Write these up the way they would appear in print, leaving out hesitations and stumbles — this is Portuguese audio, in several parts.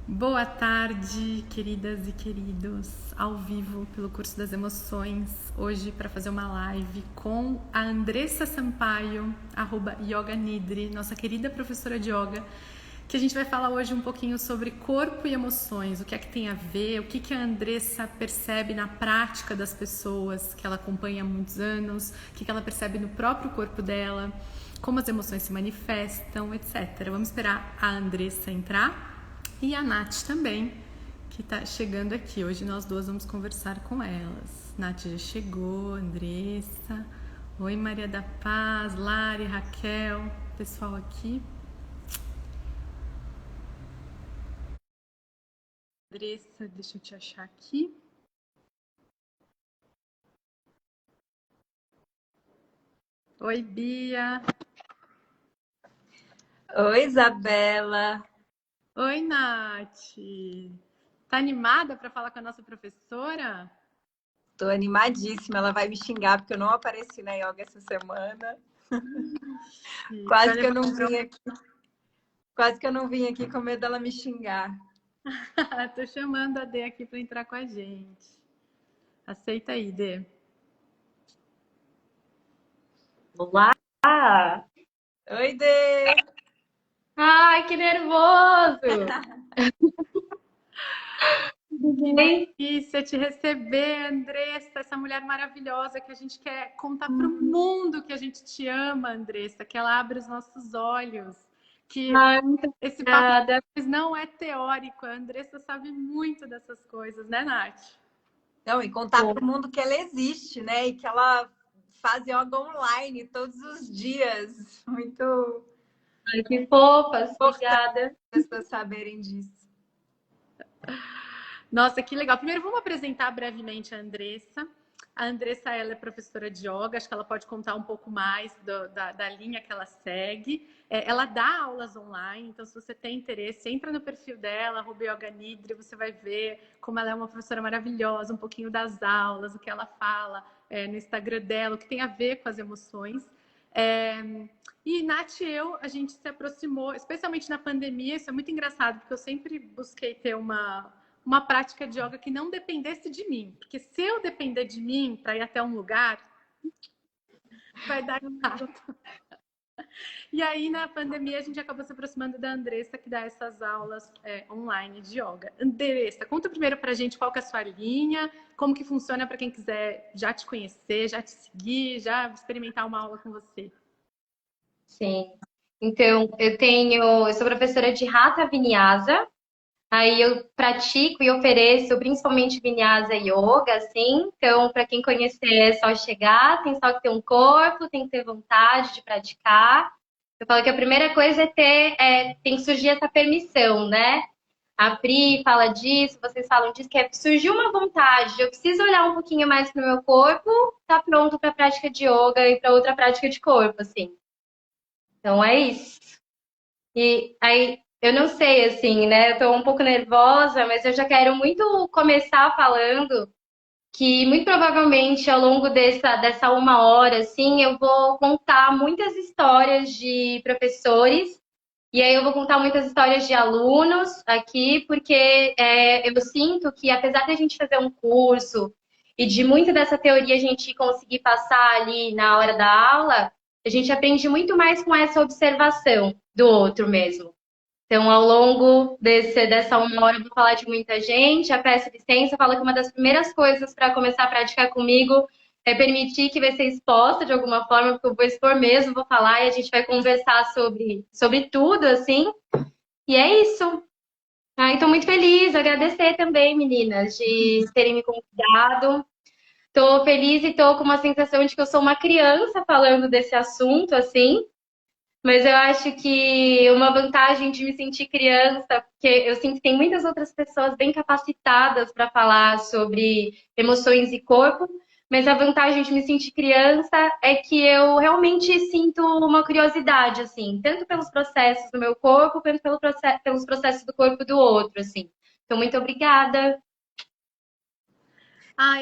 Boa tarde, queridas e queridos, ao vivo pelo Curso das Emoções, hoje para fazer uma live com a Andressa Sampaio, @yoganidri, nossa querida professora de yoga, que a gente vai falar hoje um pouquinho sobre corpo e emoções, o que é que tem a ver, o que que a Andressa percebe na prática das pessoas que ela acompanha há muitos anos, o que que ela percebe no próprio corpo dela, como as emoções se manifestam, etc. Vamos esperar a Andressa entrar. E a Nath também, que está chegando aqui. Hoje nós duas vamos conversar com elas. Nath já chegou, Andressa. Oi, Maria da Paz, Lari, Raquel, pessoal aqui. Andressa, deixa eu te achar aqui. Oi, Bia. Oi, Isabela. Oi, Nath. Tá animada para falar com a nossa professora? Tô animadíssima. Ela vai me xingar porque eu não apareci na yoga essa semana. Quase que eu não vim aqui. Quase que eu não vim aqui com medo dela me xingar. Tô chamando a Dê aqui para entrar com a gente. Aceita aí, Dê. Olá! Oi, Dê! Ai, que nervoso! Tudo bem? Delícia te receber, Andressa, essa mulher maravilhosa que a gente quer contar para o mundo que a gente te ama, Andressa, que ela abre os nossos olhos, que Ai, muito esse papo obrigada. não é teórico, a Andressa sabe muito dessas coisas, né, Nath? Não, e contar para o mundo que ela existe, né? E que ela faz yoga online todos os dias. Muito Ai, que fofas, importante obrigada. as pessoas saberem disso. Nossa, que legal. Primeiro, vamos apresentar brevemente a Andressa. A Andressa, ela é professora de yoga, acho que ela pode contar um pouco mais da linha que ela segue. Ela dá aulas online, então se você tem interesse, entra no perfil dela, @yoganidri, você vai ver como ela é uma professora maravilhosa, um pouquinho das aulas, o que ela fala no Instagram dela, o que tem a ver com as emoções. E Nath e eu, a gente se aproximou, especialmente na pandemia, isso é muito engraçado, porque eu sempre busquei ter uma prática de yoga que não dependesse de mim. Porque se eu depender de mim para ir até um lugar, vai dar errado. E aí, na pandemia, a gente acabou se aproximando da Andressa, que dá essas aulas online de yoga. Andressa, conta primeiro pra gente qual que é a sua linha, como que funciona para quem quiser já te conhecer, já te seguir, já experimentar uma aula com você. Sim. Então, eu sou professora de Hatha Vinyasa. Aí eu pratico e ofereço principalmente Vinyasa Yoga, assim. Então, para quem conhecer, é só chegar, tem só que ter um corpo, tem que ter vontade de praticar. Eu falo que a primeira coisa tem que surgir essa permissão, né? A Pri fala disso, vocês falam disso, que surgiu uma vontade, eu preciso olhar um pouquinho mais para o meu corpo, tá pronto para a prática de yoga e para outra prática de corpo, assim. Então é isso. E aí, eu não sei, assim, né? Eu tô um pouco nervosa, mas eu já quero muito começar falando que muito provavelmente ao longo dessa 1 hora, assim, eu vou contar muitas histórias de professores. E aí eu vou contar muitas histórias de alunos aqui, porque eu sinto que apesar de a gente fazer um curso e de muita dessa teoria a gente conseguir passar ali na hora da aula, a gente aprende muito mais com essa observação do outro mesmo. Então, ao longo dessa 1 hora, eu vou falar de muita gente. Já peço licença, falo que uma das primeiras coisas para começar a praticar comigo é permitir que vai ser exposta de alguma forma, porque eu vou expor mesmo, vou falar e a gente vai conversar sobre tudo, assim. E é isso. Ah, então, muito feliz, agradecer também, meninas, de terem me convidado. Estou feliz e estou com uma sensação de que eu sou uma criança falando desse assunto, assim. Mas eu acho que uma vantagem de me sentir criança, porque eu sinto que tem muitas outras pessoas bem capacitadas para falar sobre emoções e corpo, mas a vantagem de me sentir criança é que eu realmente sinto uma curiosidade, assim, tanto pelos processos do meu corpo, quanto pelos processos do corpo do outro, assim. Então, muito obrigada.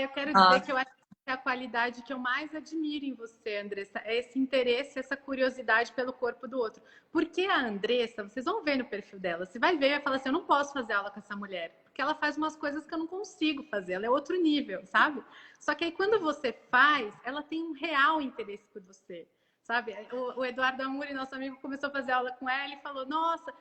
Eu quero dizer que Nossa. eu acho é a qualidade que eu mais admiro em você, Andressa, é esse interesse, essa curiosidade pelo corpo do outro. Porque a Andressa, vocês vão ver no perfil dela, você vai ver e vai falar assim, eu não posso fazer aula com essa mulher, porque ela faz umas coisas que eu não consigo fazer, ela é outro nível, sabe? Só que aí quando você faz, ela tem um real interesse por você, sabe? O Eduardo Amuri, nosso amigo, começou a fazer aula com ela e falou, nossa,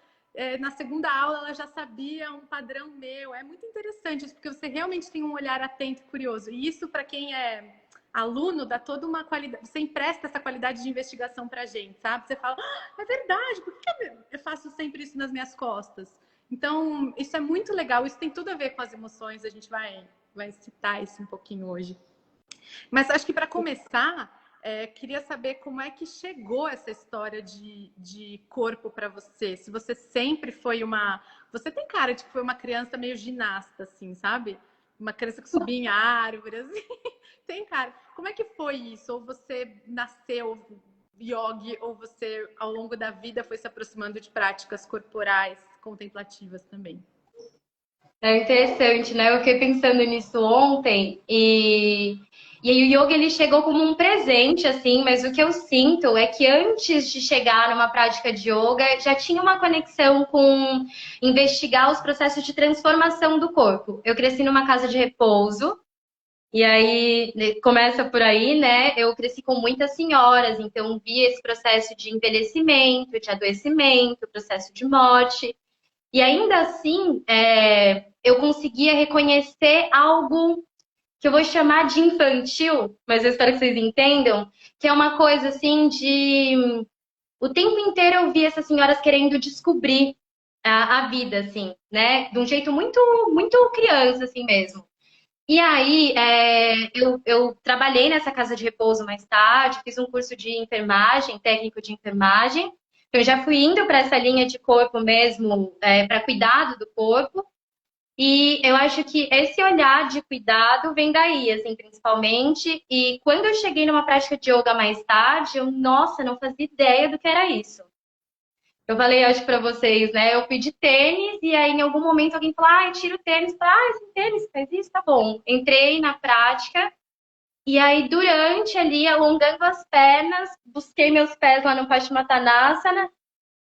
na segunda aula ela já sabia um padrão meu. É muito interessante isso, porque você realmente tem um olhar atento e curioso. E isso, para quem é aluno, dá toda uma qualidade. Você empresta essa qualidade de investigação para a gente, sabe? Você fala, é verdade, por que eu faço sempre isso nas minhas costas? Então, isso é muito legal. Isso tem tudo a ver com as emoções. A gente vai citar isso um pouquinho hoje. Mas acho que para começar... queria saber como é que chegou essa história de corpo para você. Se você sempre foi uma... Você tem cara de que foi uma criança meio ginasta, assim, sabe? Uma criança que subia em árvores. Assim. Tem cara. Como é que foi isso? Ou você nasceu yogi, ou você, ao longo da vida, foi se aproximando de práticas corporais contemplativas também? É interessante, né? Eu fiquei pensando nisso ontem e aí o yoga ele chegou como um presente, assim, mas o que eu sinto é que antes de chegar numa prática de yoga já tinha uma conexão com investigar os processos de transformação do corpo. Eu cresci numa casa de repouso e aí começa por aí, né? Eu cresci com muitas senhoras, então vi esse processo de envelhecimento, de adoecimento, processo de morte. E ainda assim, eu conseguia reconhecer algo que eu vou chamar de infantil, mas eu espero que vocês entendam, que é uma coisa assim de... O tempo inteiro eu vi essas senhoras querendo descobrir a vida, assim, né? De um jeito muito, muito criança, assim mesmo. E aí, eu trabalhei nessa casa de repouso mais tarde, fiz um curso de enfermagem, técnico de enfermagem. Eu já fui indo para essa linha de corpo mesmo, para cuidado do corpo. E eu acho que esse olhar de cuidado vem daí, assim, principalmente. E quando eu cheguei numa prática de yoga mais tarde, nossa, não fazia ideia do que era isso. Eu falei, acho para vocês, né? Eu pedi tênis e aí em algum momento alguém falou, tira o tênis. Eu falei, esse tênis faz isso, tá bom. Entrei na prática e aí durante ali, alongando as pernas, busquei meus pés lá no Paschimottanasana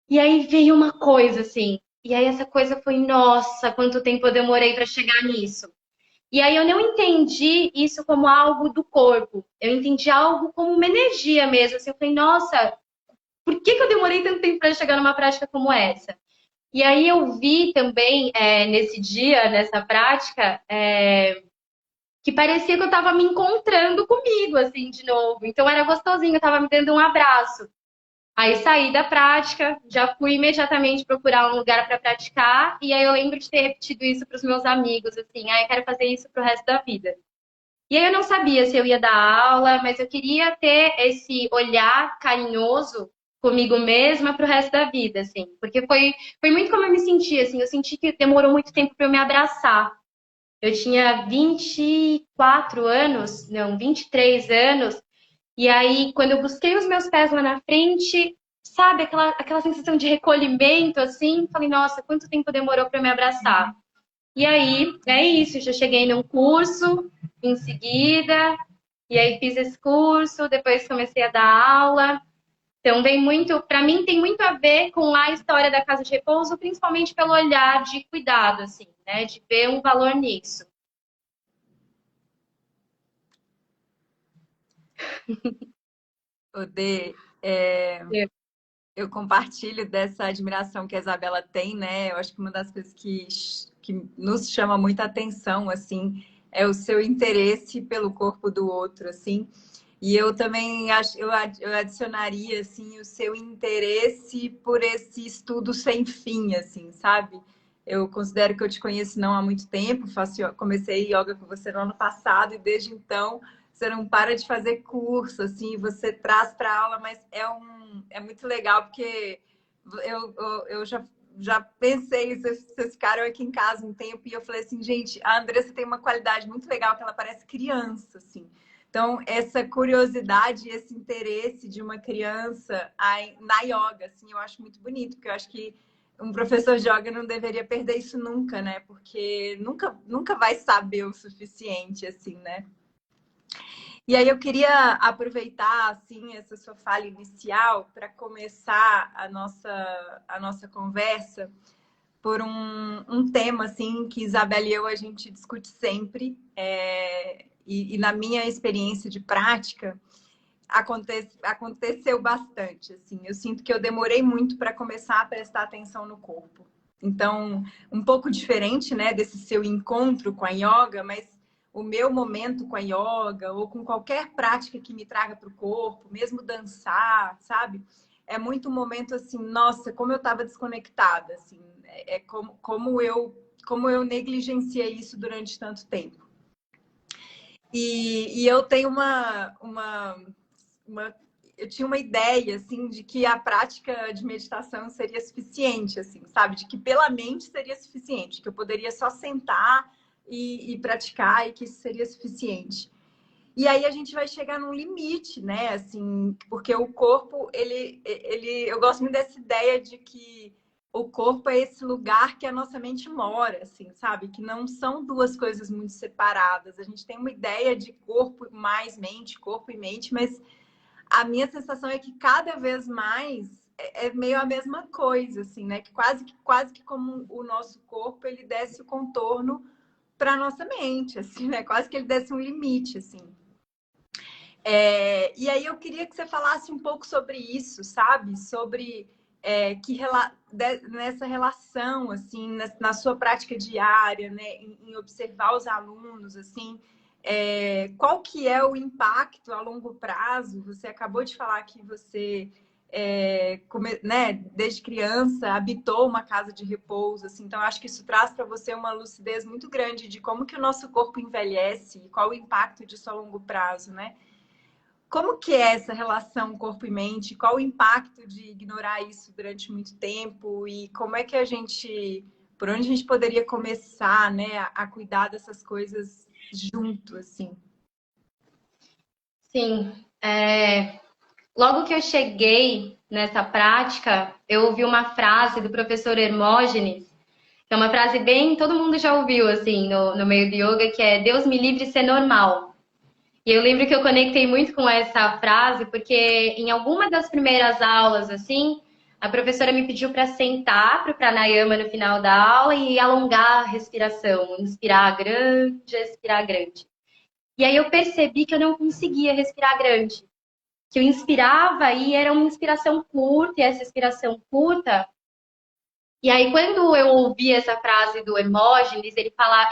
e aí veio uma coisa assim. E aí essa coisa foi, nossa, quanto tempo eu demorei para chegar nisso. E aí eu não entendi isso como algo do corpo. Eu entendi algo como uma energia mesmo. Assim, eu falei, nossa, por que eu demorei tanto tempo para chegar numa prática como essa? E aí eu vi também, nesse dia, nessa prática, que parecia que eu estava me encontrando comigo, assim, de novo. Então era gostosinho, eu estava me dando um abraço. Aí saí da prática, já fui imediatamente procurar um lugar para praticar, e aí eu lembro de ter repetido isso para os meus amigos, assim, eu quero fazer isso para o resto da vida. E aí eu não sabia se eu ia dar aula, mas eu queria ter esse olhar carinhoso comigo mesma para o resto da vida, assim, porque foi muito como eu me senti, assim, eu senti que demorou muito tempo para eu me abraçar. Eu tinha 24 anos, não, 23 anos, e aí quando eu busquei os meus pés lá na frente, sabe, aquela sensação de recolhimento, assim, falei, nossa, quanto tempo demorou para eu me abraçar. E aí, é isso, já cheguei num curso em seguida, e aí fiz esse curso, depois comecei a dar aula. Então, vem muito, para mim, tem muito a ver com a história da casa de repouso, principalmente pelo olhar de cuidado, assim, né? De ver um valor nisso. Odê, eu compartilho dessa admiração que a Isabela tem, né? Eu acho que uma das coisas que nos chama muita atenção, assim, é o seu interesse pelo corpo do outro, assim. E eu também acho, eu adicionaria, assim, o seu interesse por esse estudo sem fim, assim, sabe? Eu considero que eu te conheço não há muito tempo, comecei yoga com você no ano passado e desde então você não para de fazer curso, assim, você traz para aula, mas é muito legal porque eu já pensei, vocês ficaram aqui em casa um tempo e eu falei assim, gente, a Andressa tem uma qualidade muito legal que ela parece criança, assim. Então, essa curiosidade, esse interesse de uma criança na yoga, assim, eu acho muito bonito, porque eu acho que um professor de yoga não deveria perder isso nunca, né? Porque nunca vai saber o suficiente, assim, né? E aí eu queria aproveitar assim essa sua fala inicial para começar a nossa conversa por um tema assim que Isabela e eu a gente discute sempre, e na minha experiência de prática aconteceu bastante. Assim, eu sinto que eu demorei muito para começar a prestar atenção no corpo. Então, um pouco diferente, né, desse seu encontro com a yoga, mas o meu momento com a yoga ou com qualquer prática que me traga para o corpo, mesmo dançar, sabe? É muito um momento assim, nossa, como eu estava desconectada, assim, como eu negligenciei isso durante tanto tempo. E eu tenho eu tinha uma ideia assim de que a prática de meditação seria suficiente, assim, sabe? De que pela mente seria suficiente, que eu poderia só sentar e praticar e que isso seria suficiente. E aí a gente vai chegar num limite, né? Assim, porque o corpo, eu gosto muito dessa ideia de que o corpo é esse lugar que a nossa mente mora, assim, sabe? Que não são duas coisas muito separadas. A gente tem uma ideia de corpo mais mente, corpo e mente, mas a minha sensação é que cada vez mais é meio a mesma coisa, assim, né? Que quase que como o nosso corpo, ele desce o contorno para a nossa mente, assim, né? Quase que ele desce um limite, assim. E aí eu queria que você falasse um pouco sobre isso, sabe? Sobre nessa relação, assim, na sua prática diária, né? Em observar os alunos, assim, qual que é o impacto a longo prazo? Você acabou de falar que você, né, desde criança, habitou uma casa de repouso, assim, então acho que isso traz para você uma lucidez muito grande de como que o nosso corpo envelhece e qual o impacto disso a longo prazo, né? Como que é essa relação corpo e mente? Qual o impacto de ignorar isso durante muito tempo? E como é que por onde a gente poderia começar, né, a cuidar dessas coisas junto, assim? Sim. Logo que eu cheguei nessa prática, eu ouvi uma frase do professor Hermógenes, que é uma frase bem, todo mundo já ouviu, assim, no meio do yoga, que é Deus me livre ser normal. E eu lembro que eu conectei muito com essa frase, porque em alguma das primeiras aulas, assim, a professora me pediu para sentar para o pranayama no final da aula e alongar a respiração, inspirar grande, expirar grande. E aí eu percebi que eu não conseguia respirar grande, que eu inspirava e era uma inspiração curta, e essa inspiração curta. E aí, quando eu ouvi essa frase do Hermógenes, ele fala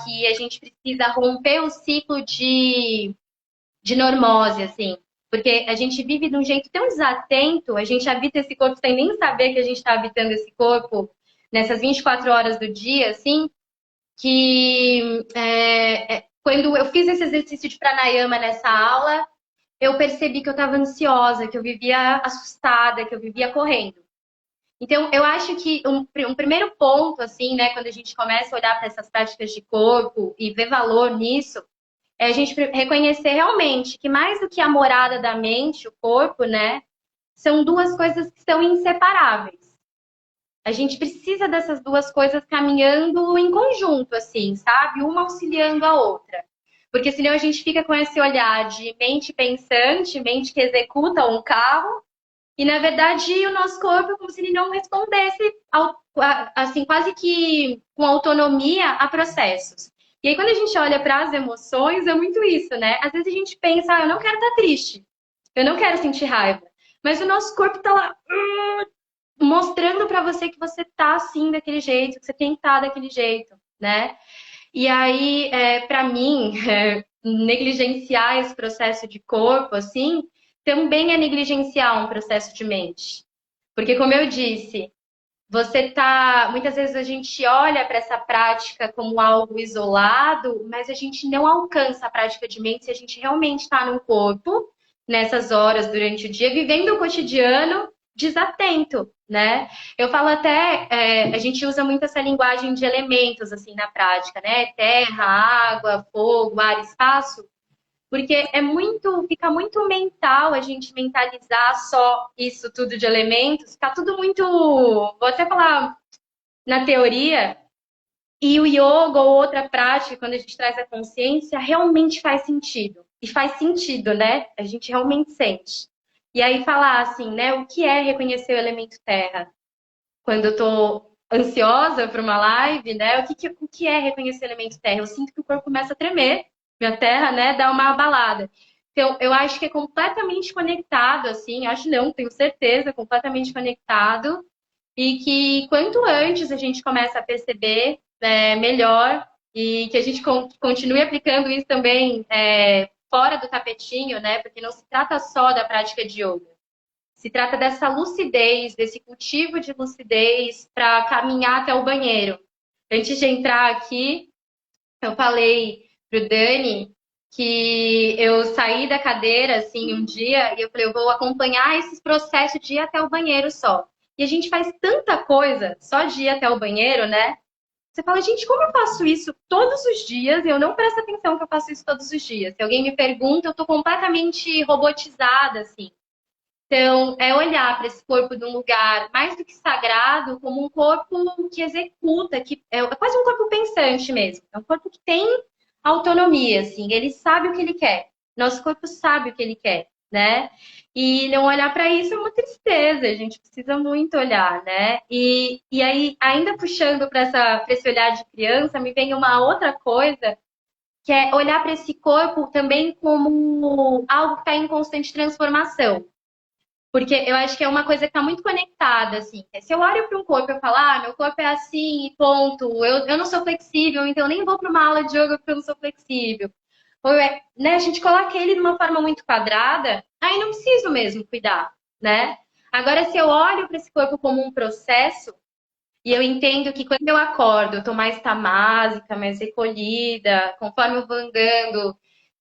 que a gente precisa romper o ciclo de normose, assim. Porque a gente vive de um jeito tão desatento, a gente habita esse corpo sem nem saber que a gente está habitando esse corpo nessas 24 horas do dia, assim, que quando eu fiz esse exercício de pranayama nessa aula, eu percebi que eu estava ansiosa, que eu vivia assustada, que eu vivia correndo. Então, eu acho que um primeiro ponto, assim, né, quando a gente começa a olhar para essas práticas de corpo e ver valor nisso, é a gente reconhecer realmente que mais do que a morada da mente, o corpo, né, são duas coisas que são inseparáveis. A gente precisa dessas duas coisas caminhando em conjunto, assim, sabe? Uma auxiliando a outra. Porque senão a gente fica com esse olhar de mente pensante, mente que executa um carro, e na verdade o nosso corpo é como se ele não respondesse, assim, quase que com autonomia a processos. E aí, quando a gente olha para as emoções, é muito isso, né? Às vezes a gente pensa, eu não quero estar triste, eu não quero sentir raiva. Mas o nosso corpo está lá mostrando para você que você tá assim, daquele jeito, que você tem que estar daquele jeito, né? E aí, para mim, negligenciar esse processo de corpo, assim, também é negligenciar um processo de mente. Porque, como eu disse, muitas vezes a gente olha para essa prática como algo isolado, mas a gente não alcança a prática de mente se a gente realmente está no corpo, nessas horas durante o dia, vivendo o cotidiano desatento, né? Eu falo até, a gente usa muito essa linguagem de elementos, assim, na prática, né? Terra, água, fogo, ar, espaço, porque fica muito mental a gente mentalizar só isso tudo de elementos, fica tudo muito, vou até falar na teoria, e o yoga ou outra prática, quando a gente traz a consciência, realmente faz sentido. e faz sentido, né? A gente realmente sente. E aí falar assim, né? O que é reconhecer o elemento terra? Quando eu tô ansiosa para uma live, né? O que é reconhecer o elemento terra? Eu sinto que o corpo começa a tremer, minha terra, né? Dá uma abalada. Então, eu acho que é completamente conectado, assim. Acho não, tenho certeza, completamente conectado. E que quanto antes a gente começa a perceber melhor e que a gente continue aplicando isso também fora do tapetinho, né? Porque não se trata só da prática de yoga. Se trata dessa lucidez, desse cultivo de lucidez para caminhar até o banheiro. Antes de entrar aqui, eu falei pro Dani que eu saí da cadeira assim um dia e eu falei, eu vou acompanhar esses processos de ir até o banheiro só. E a gente faz tanta coisa só de ir até o banheiro, né? Você fala, gente, como eu faço isso todos os dias? Eu não presto atenção que eu faço isso todos os dias. Se alguém me pergunta, eu tô completamente robotizada, assim. Então, é olhar para esse corpo de um lugar mais do que sagrado, como um corpo que executa, que é quase um corpo pensante mesmo. É um corpo que tem autonomia, assim, ele sabe o que ele quer. Nosso corpo sabe o que ele quer, né? E não olhar para isso é uma tristeza, a gente precisa muito olhar, né? E aí, ainda puxando para esse olhar de criança, me vem uma outra coisa, que é olhar para esse corpo também como algo que está em constante transformação. Porque eu acho que é uma coisa que está muito conectada, assim. Se eu olho para um corpo e eu falo, meu corpo é assim e ponto, eu não sou flexível, então eu nem vou para uma aula de yoga porque eu não sou flexível. Ou né, a gente coloca ele de uma forma muito quadrada, aí não preciso mesmo cuidar, né? Agora, se eu olho para esse corpo como um processo, e eu entendo que quando eu acordo, eu tô mais tamásica, mais recolhida, conforme eu vou andando,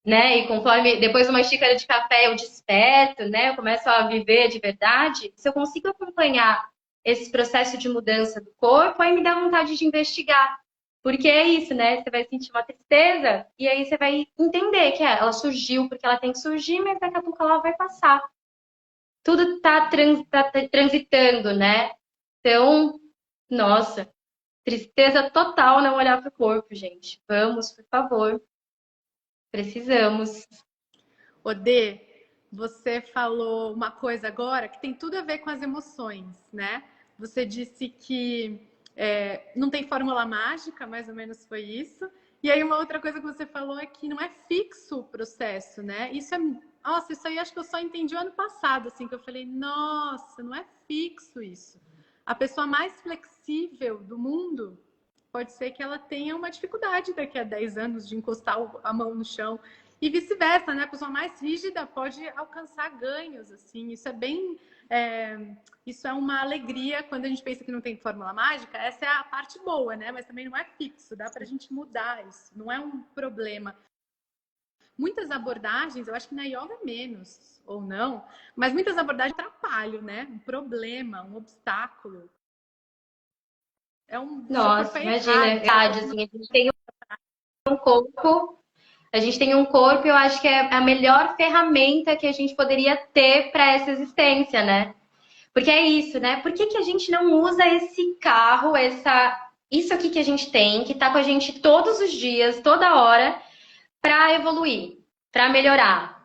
né? E conforme depois de uma xícara de café eu desperto, né? Eu começo a viver de verdade. Se eu consigo acompanhar esse processo de mudança do corpo, aí me dá vontade de investigar. Porque é isso, né? Você vai sentir uma tristeza e aí você vai entender que ela surgiu porque ela tem que surgir, mas daqui a pouco ela vai passar. Tudo tá transitando, né? Então, nossa, tristeza total não olhar para o corpo, gente. Vamos, por favor. Precisamos. Odê, você falou uma coisa agora que tem tudo a ver com as emoções, né? Você disse que não tem fórmula mágica, mais ou menos foi isso. E aí uma outra coisa que você falou é que não é fixo o processo, né? Isso é, nossa, isso aí acho que eu só entendi o ano passado, assim, que eu falei, nossa, não é fixo isso. A pessoa mais flexível do mundo pode ser que ela tenha uma dificuldade daqui a 10 anos de encostar a mão no chão. E vice-versa, né? A pessoa mais rígida pode alcançar ganhos, assim. Isso é bem... isso é uma alegria quando a gente pensa que não tem fórmula mágica. Essa é a parte boa, né? Mas também não é fixo. Dá pra gente mudar isso. Não é um problema. Muitas abordagens, eu acho que na yoga menos, ou não, mas muitas abordagens atrapalham, né? Um problema, um obstáculo. Nossa, imagina, é verdade, assim, a gente tem um corpo, eu acho que é a melhor ferramenta que a gente poderia ter para essa existência, né? Porque é isso, né? Por que a gente não usa esse carro, isso aqui que a gente tem, que tá com a gente todos os dias, toda hora, para evoluir, para melhorar?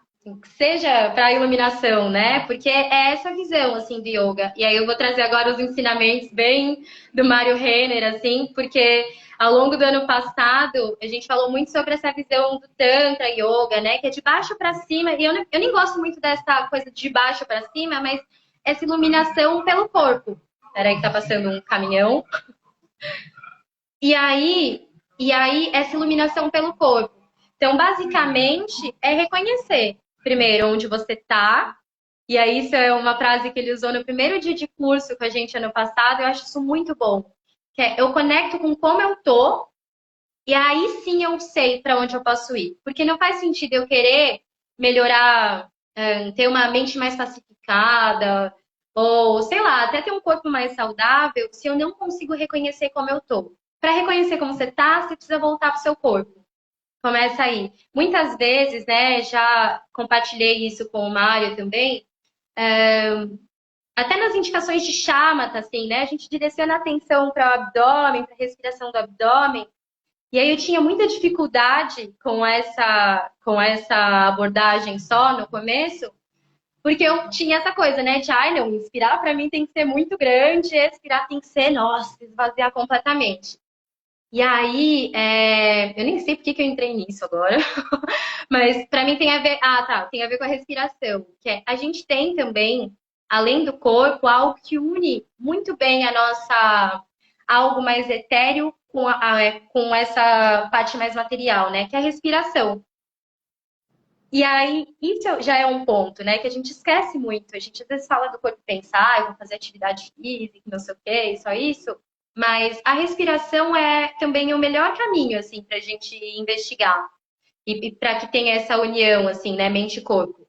Seja para iluminação, né? Porque é essa visão, assim, do yoga. E aí eu vou trazer agora os ensinamentos bem do Mário Renner, assim, porque ao longo do ano passado a gente falou muito sobre essa visão do Tantra Yoga, né? Que é de baixo para cima. E eu nem gosto muito dessa coisa de baixo para cima, mas essa iluminação pelo corpo. Peraí que tá passando um caminhão. E aí essa iluminação pelo corpo. Então, basicamente, é reconhecer primeiro onde você está. E aí, isso é uma frase que ele usou no primeiro dia de curso com a gente ano passado. Eu acho isso muito bom. Que é, eu conecto com como eu tô. E aí sim eu sei para onde eu posso ir. Porque não faz sentido eu querer melhorar, ter uma mente mais pacificada, ou sei lá, até ter um corpo mais saudável, se eu não consigo reconhecer como eu tô. Para reconhecer como você tá, você precisa voltar pro seu corpo. Começa aí. Muitas vezes, né, já compartilhei isso com o Mário também, até nas indicações de shamatha, assim, né, a gente direciona a atenção para o abdômen, para a respiração do abdômen, E aí eu tinha muita dificuldade com essa abordagem só no começo, porque eu tinha essa coisa, né? De, ai, não, inspirar para mim tem que ser muito grande, expirar tem que ser, nossa, esvaziar completamente. E aí, eu nem sei por que eu entrei nisso agora, mas para mim tem a ver, tem a ver com a respiração, que é, a gente tem também, além do corpo, algo que une muito bem a nossa, algo mais etéreo com essa parte mais material, né? Que é a respiração. E aí, isso já é um ponto, né? Que a gente esquece muito. A gente às vezes fala do corpo pensar, eu vou fazer atividade física, não sei o quê, só isso. Mas a respiração é também o melhor caminho, assim, para a gente investigar. E para que tenha essa união, assim, né? Mente e corpo.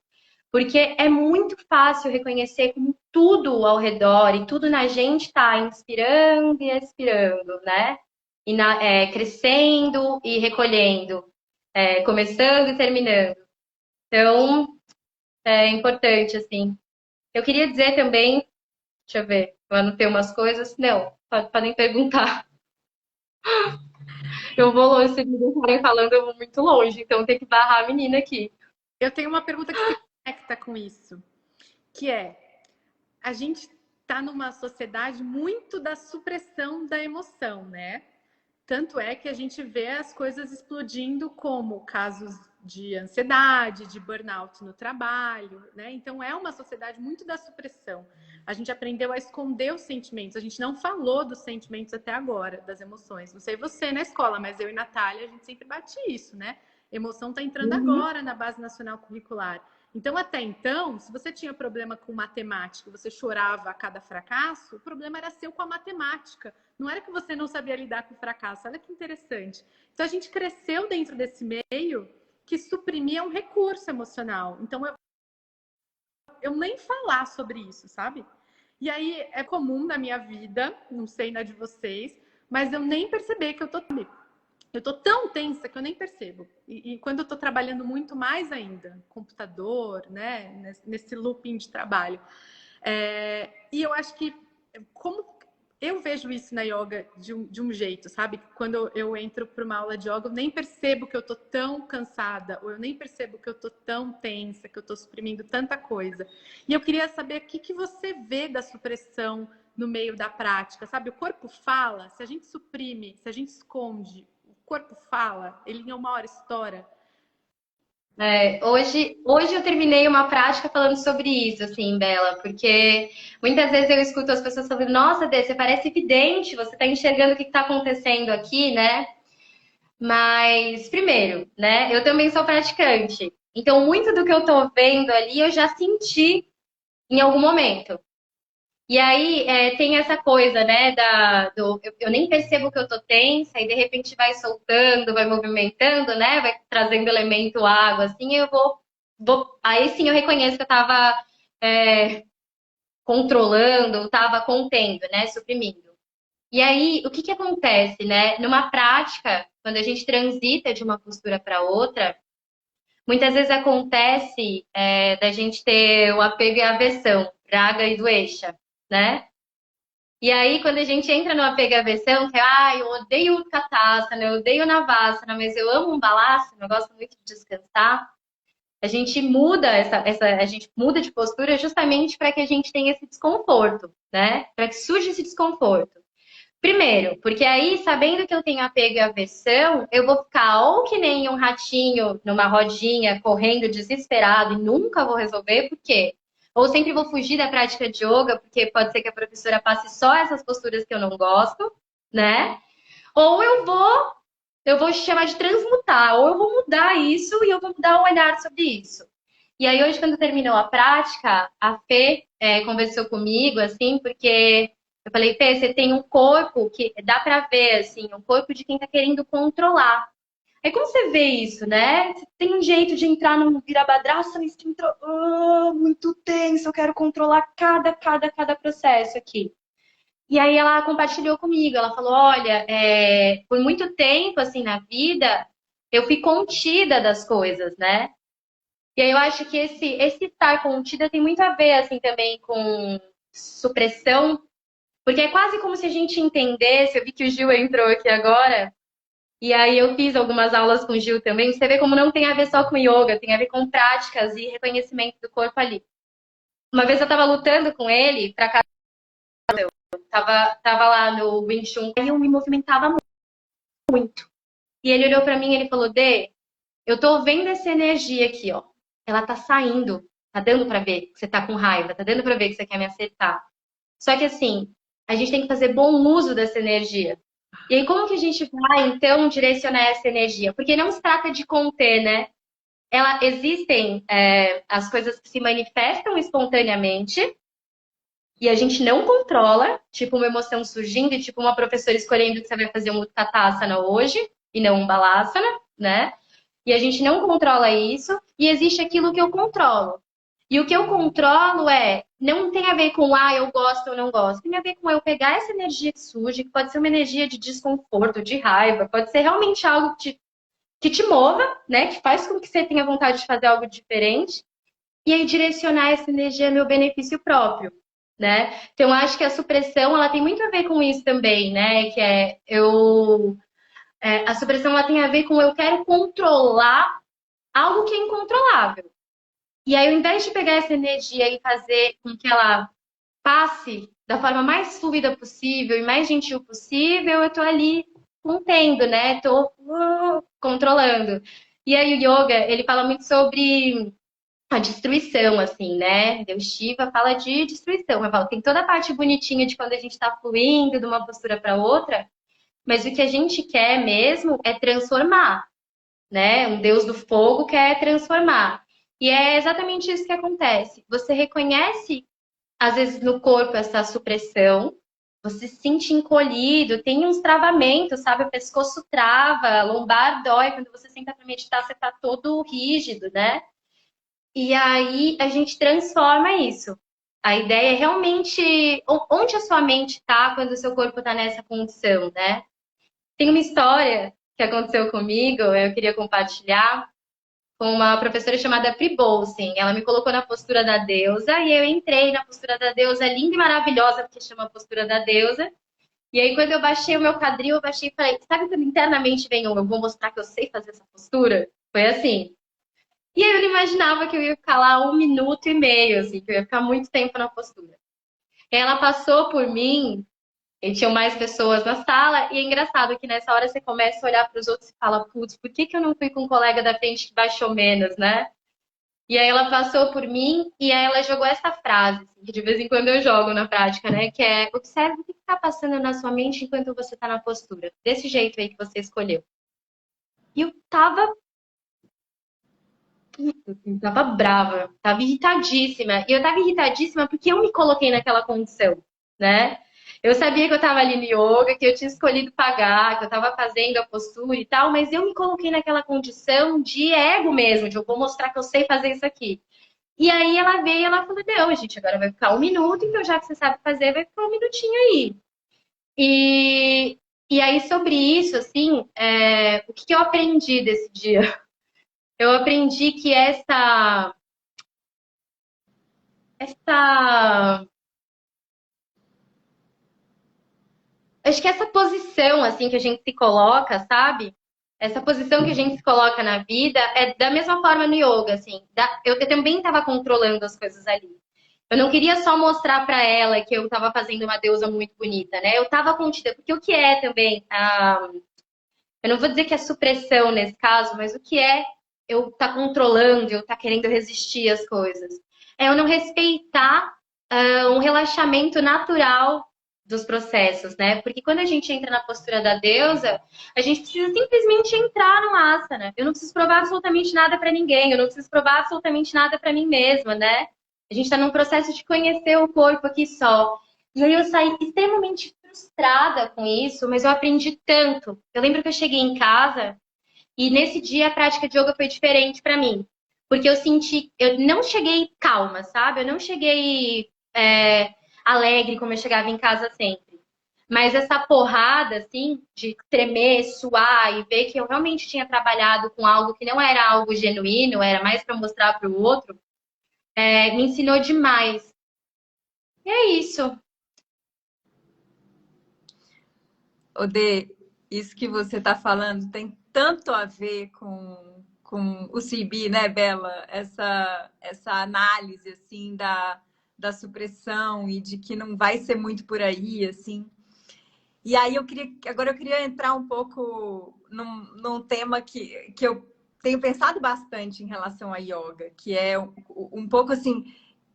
Porque é muito fácil reconhecer como tudo ao redor e tudo na gente está inspirando e expirando, né? E crescendo e recolhendo. Começando e terminando. Então, é importante, assim. Eu queria dizer também, deixa eu ver, eu anotei umas coisas. Não, podem perguntar. Eu vou longe, se me estarem falando, eu vou muito longe, então tem que barrar a menina aqui. Eu tenho uma pergunta que se conecta com isso, que é, a gente está numa sociedade muito da supressão da emoção, né? Tanto é que a gente vê as coisas explodindo como casos de ansiedade, de burnout no trabalho, né? Então é uma sociedade muito da supressão. A gente aprendeu a esconder os sentimentos, a gente não falou dos sentimentos até agora, das emoções. Não sei você na escola, mas eu e Natália, a gente sempre bate isso, né? Emoção está entrando agora na Base Nacional Curricular. Então, até então, se você tinha problema com matemática, você chorava a cada fracasso, o problema era seu com a matemática. Não era que você não sabia lidar com o fracasso. Olha que interessante. Então, a gente cresceu dentro desse meio que suprimia um recurso emocional. Então, eu nem falar sobre isso, sabe? E aí, é comum na minha vida, não sei na de vocês, mas eu nem perceber que eu tô tão tensa que eu nem percebo. E quando eu tô trabalhando muito mais ainda, computador, né, nesse looping de trabalho. E eu acho que, como eu vejo isso na yoga de um jeito, sabe? Quando eu entro para uma aula de yoga, eu nem percebo que eu tô tão cansada, ou eu nem percebo que eu tô tão tensa, que eu tô suprimindo tanta coisa. E eu queria saber o que você vê da supressão no meio da prática, sabe? O corpo fala, se a gente suprime, se a gente esconde, o corpo fala, ele em uma hora estoura. Hoje eu terminei uma prática falando sobre isso, assim, Bela, porque muitas vezes eu escuto as pessoas falando, nossa, Dê, você parece evidente, você está enxergando o que está acontecendo aqui, né? Mas, primeiro, né, eu também sou praticante, então muito do que eu tô vendo ali eu já senti em algum momento. E aí tem essa coisa, né, eu nem percebo que eu tô tensa e de repente vai soltando, vai movimentando, né, vai trazendo elemento água, assim, aí sim eu reconheço que eu tava controlando, tava contendo, né, suprimindo. E aí, o que que acontece, né, numa prática, quando a gente transita de uma postura para outra, muitas vezes acontece da gente ter o apego e a aversão, raga e doesha, né? E aí, quando a gente entra no apego e aversão, que é, eu odeio o Katasana, eu odeio o Navasana, mas eu amo um Balasana, eu gosto muito de descansar, a gente muda a gente muda de postura justamente para que a gente tenha esse desconforto, né? Para que surja esse desconforto. Primeiro, porque aí, sabendo que eu tenho apego e aversão, eu vou ficar ou que nem um ratinho numa rodinha, correndo desesperado e nunca vou resolver, por quê? Ou sempre vou fugir da prática de yoga, porque pode ser que a professora passe só essas posturas que eu não gosto, né? Ou eu vou chamar de transmutar, ou eu vou mudar isso e eu vou mudar o olhar sobre isso. E aí, hoje, quando terminou a prática, a Fê conversou comigo, assim, porque eu falei, Fê, você tem um corpo que dá pra ver, assim, um corpo de quem tá querendo controlar. Aí, como você vê isso, né? Você tem um jeito de entrar num virabhadrasana e você entrou muito tenso, eu quero controlar cada processo aqui. E aí, ela compartilhou comigo, ela falou, olha, por muito tempo, assim, na vida, eu fui contida das coisas, né? E aí eu acho que esse estar contida tem muito a ver, assim, também com supressão, porque é quase como se a gente entendesse, eu vi que o Gil entrou aqui agora, E aí eu fiz algumas aulas com o Gil também. Você vê como não tem a ver só com yoga, tem a ver com práticas e reconhecimento do corpo ali. Uma vez eu tava lutando com ele, tava lá no Wing Chun, e eu me movimentava muito. E ele olhou pra mim e ele falou, Dê, eu tô vendo essa energia aqui, ó. Ela tá saindo, tá dando pra ver que você tá com raiva, tá dando pra ver que você quer me acertar. Só que assim, a gente tem que fazer bom uso dessa energia. E aí, como que a gente vai, então, direcionar essa energia? Porque não se trata de conter, né? Existem as coisas que se manifestam espontaneamente e a gente não controla, tipo uma emoção surgindo e tipo uma professora escolhendo que você vai fazer um Utkatasana hoje e não um Balasana, né? E a gente não controla isso e existe aquilo que eu controlo. E o que eu controlo não tem a ver com eu gosto ou não gosto. Tem a ver com eu pegar essa energia que surge, que pode ser uma energia de desconforto, de raiva, pode ser realmente algo que te mova, né? Que faz com que você tenha vontade de fazer algo diferente. E aí direcionar essa energia a meu benefício próprio, né? Então, eu acho que a supressão, ela tem muito a ver com isso também, né? Que a supressão, ela tem a ver com eu quero controlar algo que é incontrolável. E aí, ao invés de pegar essa energia e fazer com que ela passe da forma mais fluida possível e mais gentil possível, eu tô ali contendo, né? Tô controlando. E aí, o yoga, ele fala muito sobre a destruição, assim, né? Deus Shiva fala de destruição. Eu falo, tem toda a parte bonitinha de quando a gente tá fluindo de uma postura para outra, mas o que a gente quer mesmo é transformar, né? Um Deus do fogo quer transformar. E é exatamente isso que acontece. Você reconhece, às vezes, no corpo essa supressão, você se sente encolhido, tem uns travamentos, sabe? O pescoço trava, a lombar dói. Quando você senta para meditar, você tá todo rígido, né? E aí a gente transforma isso. A ideia é realmente onde a sua mente está quando o seu corpo está nessa condição, né? Tem uma história que aconteceu comigo, eu queria compartilhar, com uma professora chamada Pri Bolsen. Ela me colocou na postura da deusa e eu entrei na postura da deusa, linda e maravilhosa, porque chama postura da deusa. E aí, quando eu baixei o meu quadril, eu baixei e falei, sabe quando internamente vem eu vou mostrar que eu sei fazer essa postura? Foi assim. E aí eu não imaginava que eu ia ficar lá 1 minuto e meio, assim, que eu ia ficar muito tempo na postura. Ela passou por mim, e tinham mais pessoas na sala, e é engraçado que nessa hora você começa a olhar para os outros e fala, putz, por que eu não fui com um colega da frente que baixou menos, né? E aí ela passou por mim e aí ela jogou essa frase, assim, que de vez em quando eu jogo na prática, né? Que é, observe o que está passando na sua mente enquanto você está na postura. Desse jeito aí que você escolheu. E eu tava brava, tava irritadíssima. E eu tava irritadíssima porque eu me coloquei naquela condição, né? Eu sabia que eu tava ali no yoga, que eu tinha escolhido pagar, que eu tava fazendo a postura e tal, mas eu me coloquei naquela condição de ego mesmo, de eu vou mostrar que eu sei fazer isso aqui. E aí ela veio e ela falou, não, gente, agora vai ficar 1 minuto, então já que você sabe fazer, vai ficar 1 minutinho aí. E aí sobre isso, assim, o que eu aprendi desse dia? Eu aprendi que essa acho que essa posição assim que a gente se coloca, sabe? Essa posição que a gente se coloca na vida é da mesma forma no yoga, assim. Eu também estava controlando as coisas ali. Eu não queria só mostrar para ela que eu estava fazendo uma deusa muito bonita, né? Eu estava contida, porque o que é também eu não vou dizer que é supressão nesse caso, mas o que é eu estar controlando, eu estar querendo resistir às coisas? É eu não respeitar um relaxamento natural dos processos, né? Porque quando a gente entra na postura da deusa, a gente precisa simplesmente entrar no asana. Eu não preciso provar absolutamente nada para ninguém, eu não preciso provar absolutamente nada para mim mesma, né? A gente está num processo de conhecer o corpo aqui só. E aí eu saí extremamente frustrada com isso, mas eu aprendi tanto. Eu lembro que eu cheguei em casa e nesse dia a prática de yoga foi diferente para mim. Porque eu senti, eu não cheguei calma, sabe? Eu não cheguei alegre como eu chegava em casa sempre. Mas essa porrada, assim, de tremer, suar e ver que eu realmente tinha trabalhado com algo que não era algo genuíno, era mais para mostrar para o outro, me ensinou demais. E é isso. Odê, isso que você está falando tem tanto a ver com o CB, né, Bela? Essa análise, assim, da supressão e de que não vai ser muito por aí, assim. E aí agora eu queria entrar um pouco num tema que eu tenho pensado bastante em relação à yoga, que é um pouco assim,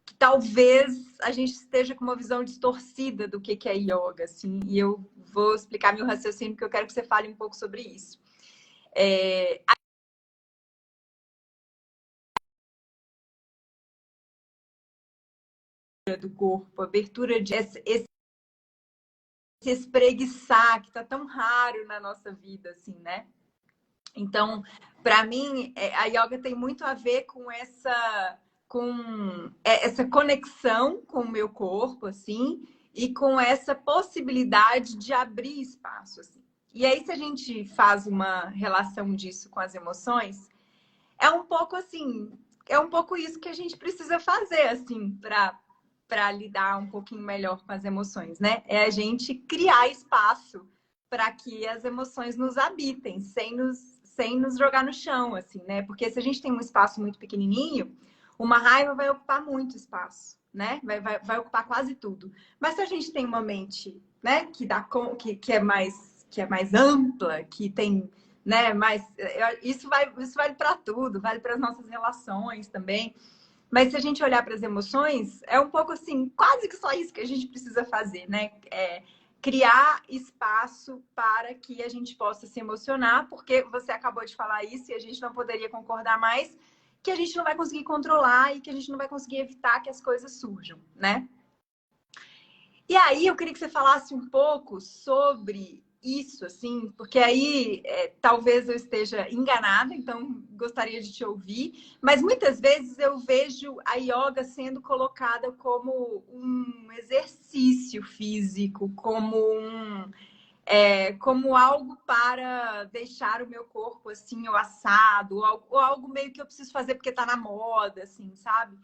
que talvez a gente esteja com uma visão distorcida do que é yoga, assim, e eu vou explicar meu raciocínio, porque eu quero que você fale um pouco sobre isso. Do corpo, abertura de esse espreguiçar que está tão raro na nossa vida, assim, né? Então, para mim, a yoga tem muito a ver com essa conexão com o meu corpo, assim, e com essa possibilidade de abrir espaço, assim. E aí, se a gente faz uma relação disso com as emoções, é um pouco assim, é um pouco isso que a gente precisa fazer, assim, para lidar um pouquinho melhor com as emoções, né? É a gente criar espaço para que as emoções nos habitem, sem nos jogar no chão, assim, né? Porque se a gente tem um espaço muito pequenininho, uma raiva vai ocupar muito espaço, né? Vai ocupar quase tudo. Mas se a gente tem uma mente, né, que é mais ampla, que tem, né, mais isso vale para tudo, vale para as nossas relações também. Mas se a gente olhar para as emoções, é um pouco assim, quase que só isso que a gente precisa fazer, né? Criar espaço para que a gente possa se emocionar, porque você acabou de falar isso e a gente não poderia concordar mais, que a gente não vai conseguir controlar e que a gente não vai conseguir evitar que as coisas surjam, né? E aí eu queria que você falasse um pouco sobre isso, assim, porque aí talvez eu esteja enganada, então gostaria de te ouvir, mas muitas vezes eu vejo a yoga sendo colocada como um exercício físico, como algo para deixar o meu corpo assim, ou assado, ou algo meio que eu preciso fazer porque tá na moda, assim, sabe?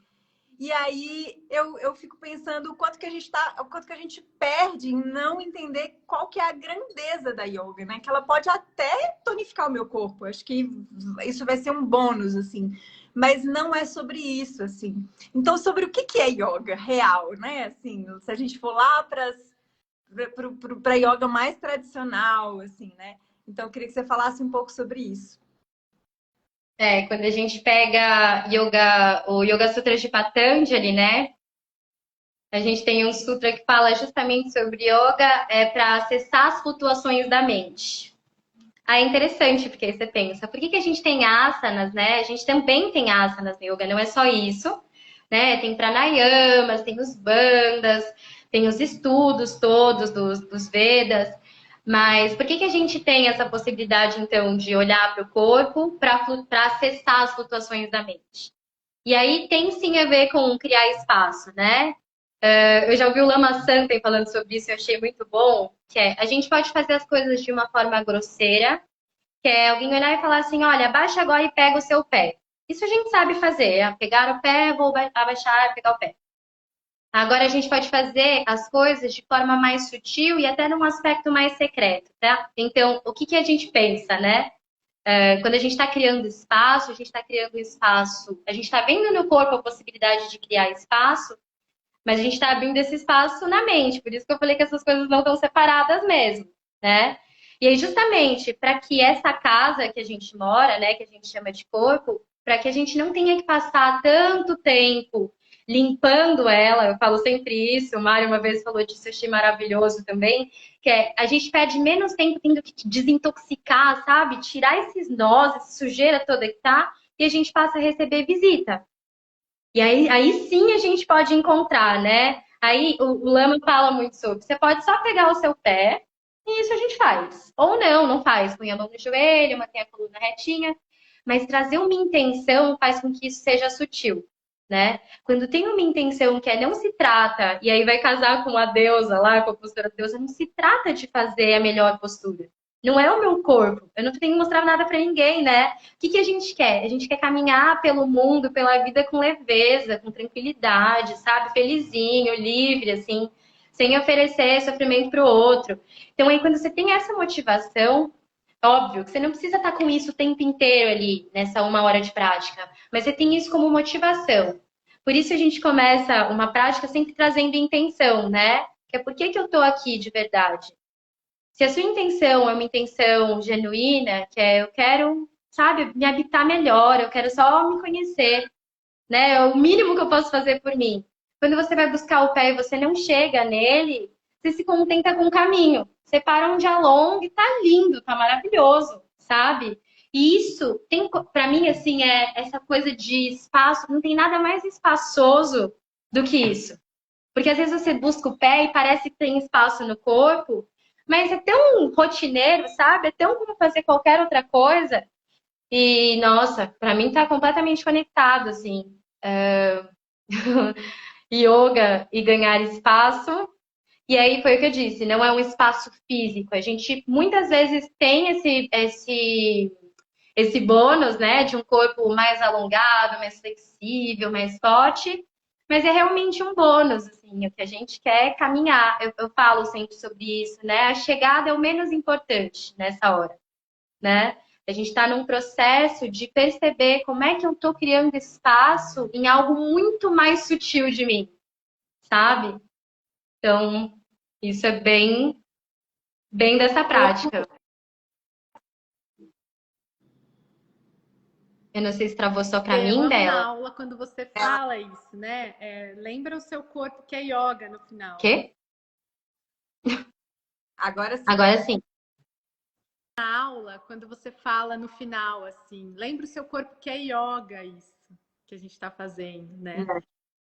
E aí eu fico pensando o quanto que a gente perde em não entender qual que é a grandeza da yoga, né? Que ela pode até tonificar o meu corpo. Acho que isso vai ser um bônus, assim. Mas não é sobre isso, assim. Então, sobre o que é yoga real, né? Assim, se a gente for lá para a yoga mais tradicional, assim, né? Então, eu queria que você falasse um pouco sobre isso. Quando a gente pega o Yoga Sutra de Patanjali, né? A gente tem um sutra que fala justamente sobre yoga para acessar as flutuações da mente. Aí é interessante, porque aí você pensa, por que a gente tem asanas, né? A gente também tem asanas no yoga, não é só isso, né? Tem pranayamas, tem os bandhas, tem os estudos todos dos Vedas, mas por que a gente tem essa possibilidade, então, de olhar para o corpo para acessar as flutuações da mente? E aí tem sim a ver com criar espaço, né? Eu já ouvi o Lama Santem falando sobre isso e eu achei muito bom, que a gente pode fazer as coisas de uma forma grosseira, que é alguém olhar e falar assim, olha, abaixa agora e pega o seu pé. Isso a gente sabe fazer, pegar o pé, vou abaixar e pegar o pé. Agora a gente pode fazer as coisas de forma mais sutil e até num aspecto mais secreto, tá? Então, o que a gente pensa, né? Quando a gente está criando espaço, a gente está criando espaço, a gente está vendo no corpo a possibilidade de criar espaço, mas a gente está abrindo esse espaço na mente. Por isso que eu falei que essas coisas não estão separadas mesmo, né? E aí, justamente, para que essa casa que a gente mora, né, que a gente chama de corpo, para que a gente não tenha que passar tanto tempo limpando ela, eu falo sempre isso, o Mário uma vez falou disso, eu achei maravilhoso também, que a gente perde menos tempo tendo que desintoxicar, sabe? Tirar esses nós, essa sujeira toda que tá, e a gente passa a receber visita. E aí sim a gente pode encontrar, né? Aí o Lama fala muito sobre. Você pode só pegar o seu pé e isso a gente faz. Ou não faz. Põe a mão no joelho, mantém a coluna retinha. Mas trazer uma intenção faz com que isso seja sutil, né? Quando tem uma intenção que não se trata, e aí vai casar com a deusa lá, com a postura da deusa, não se trata de fazer a melhor postura. Não é o meu corpo. Eu não tenho que mostrar nada para ninguém, né? O que a gente quer? A gente quer caminhar pelo mundo, pela vida com leveza, com tranquilidade, sabe? Felizinho, livre, assim. sem oferecer sofrimento para o outro. Então, aí, quando você tem essa motivação, óbvio que você não precisa estar com isso o tempo inteiro ali, nessa 1 hora de prática, mas você tem isso como motivação. Por isso a gente começa uma prática sempre trazendo intenção, né? Que é por que eu tô aqui de verdade? Se a sua intenção é uma intenção genuína, que é eu quero, sabe, me habitar melhor, eu quero só me conhecer, né? É o mínimo que eu posso fazer por mim. Quando você vai buscar o pé e você não chega nele, você se contenta com o caminho. Você para um dia longo e tá lindo, tá maravilhoso, sabe? E isso tem, para mim, assim, é essa coisa de espaço, não tem nada mais espaçoso do que isso. Porque às vezes você busca o pé e parece que tem espaço no corpo, mas é tão rotineiro, sabe? É tão como fazer qualquer outra coisa. E, nossa, para mim tá completamente conectado, assim. Yoga e ganhar espaço. E aí foi o que eu disse, não é um espaço físico. A gente muitas vezes tem esse bônus, né, de um corpo mais alongado, mais flexível, mais forte, mas é realmente um bônus, assim, o que a gente quer é caminhar. Eu falo sempre sobre isso, né? A chegada é o menos importante nessa hora, né? A gente está num processo de perceber como é que eu estou criando espaço em algo muito mais sutil de mim, sabe? Então, isso é bem dessa prática. Eu não sei se travou só para mim, Na dela. aula, quando você fala isso, né? Lembra o seu corpo que é yoga no final. Quê? Agora sim. Agora sim. Na aula, quando você fala no final, assim, lembra o seu corpo que é yoga, isso que a gente está fazendo, né?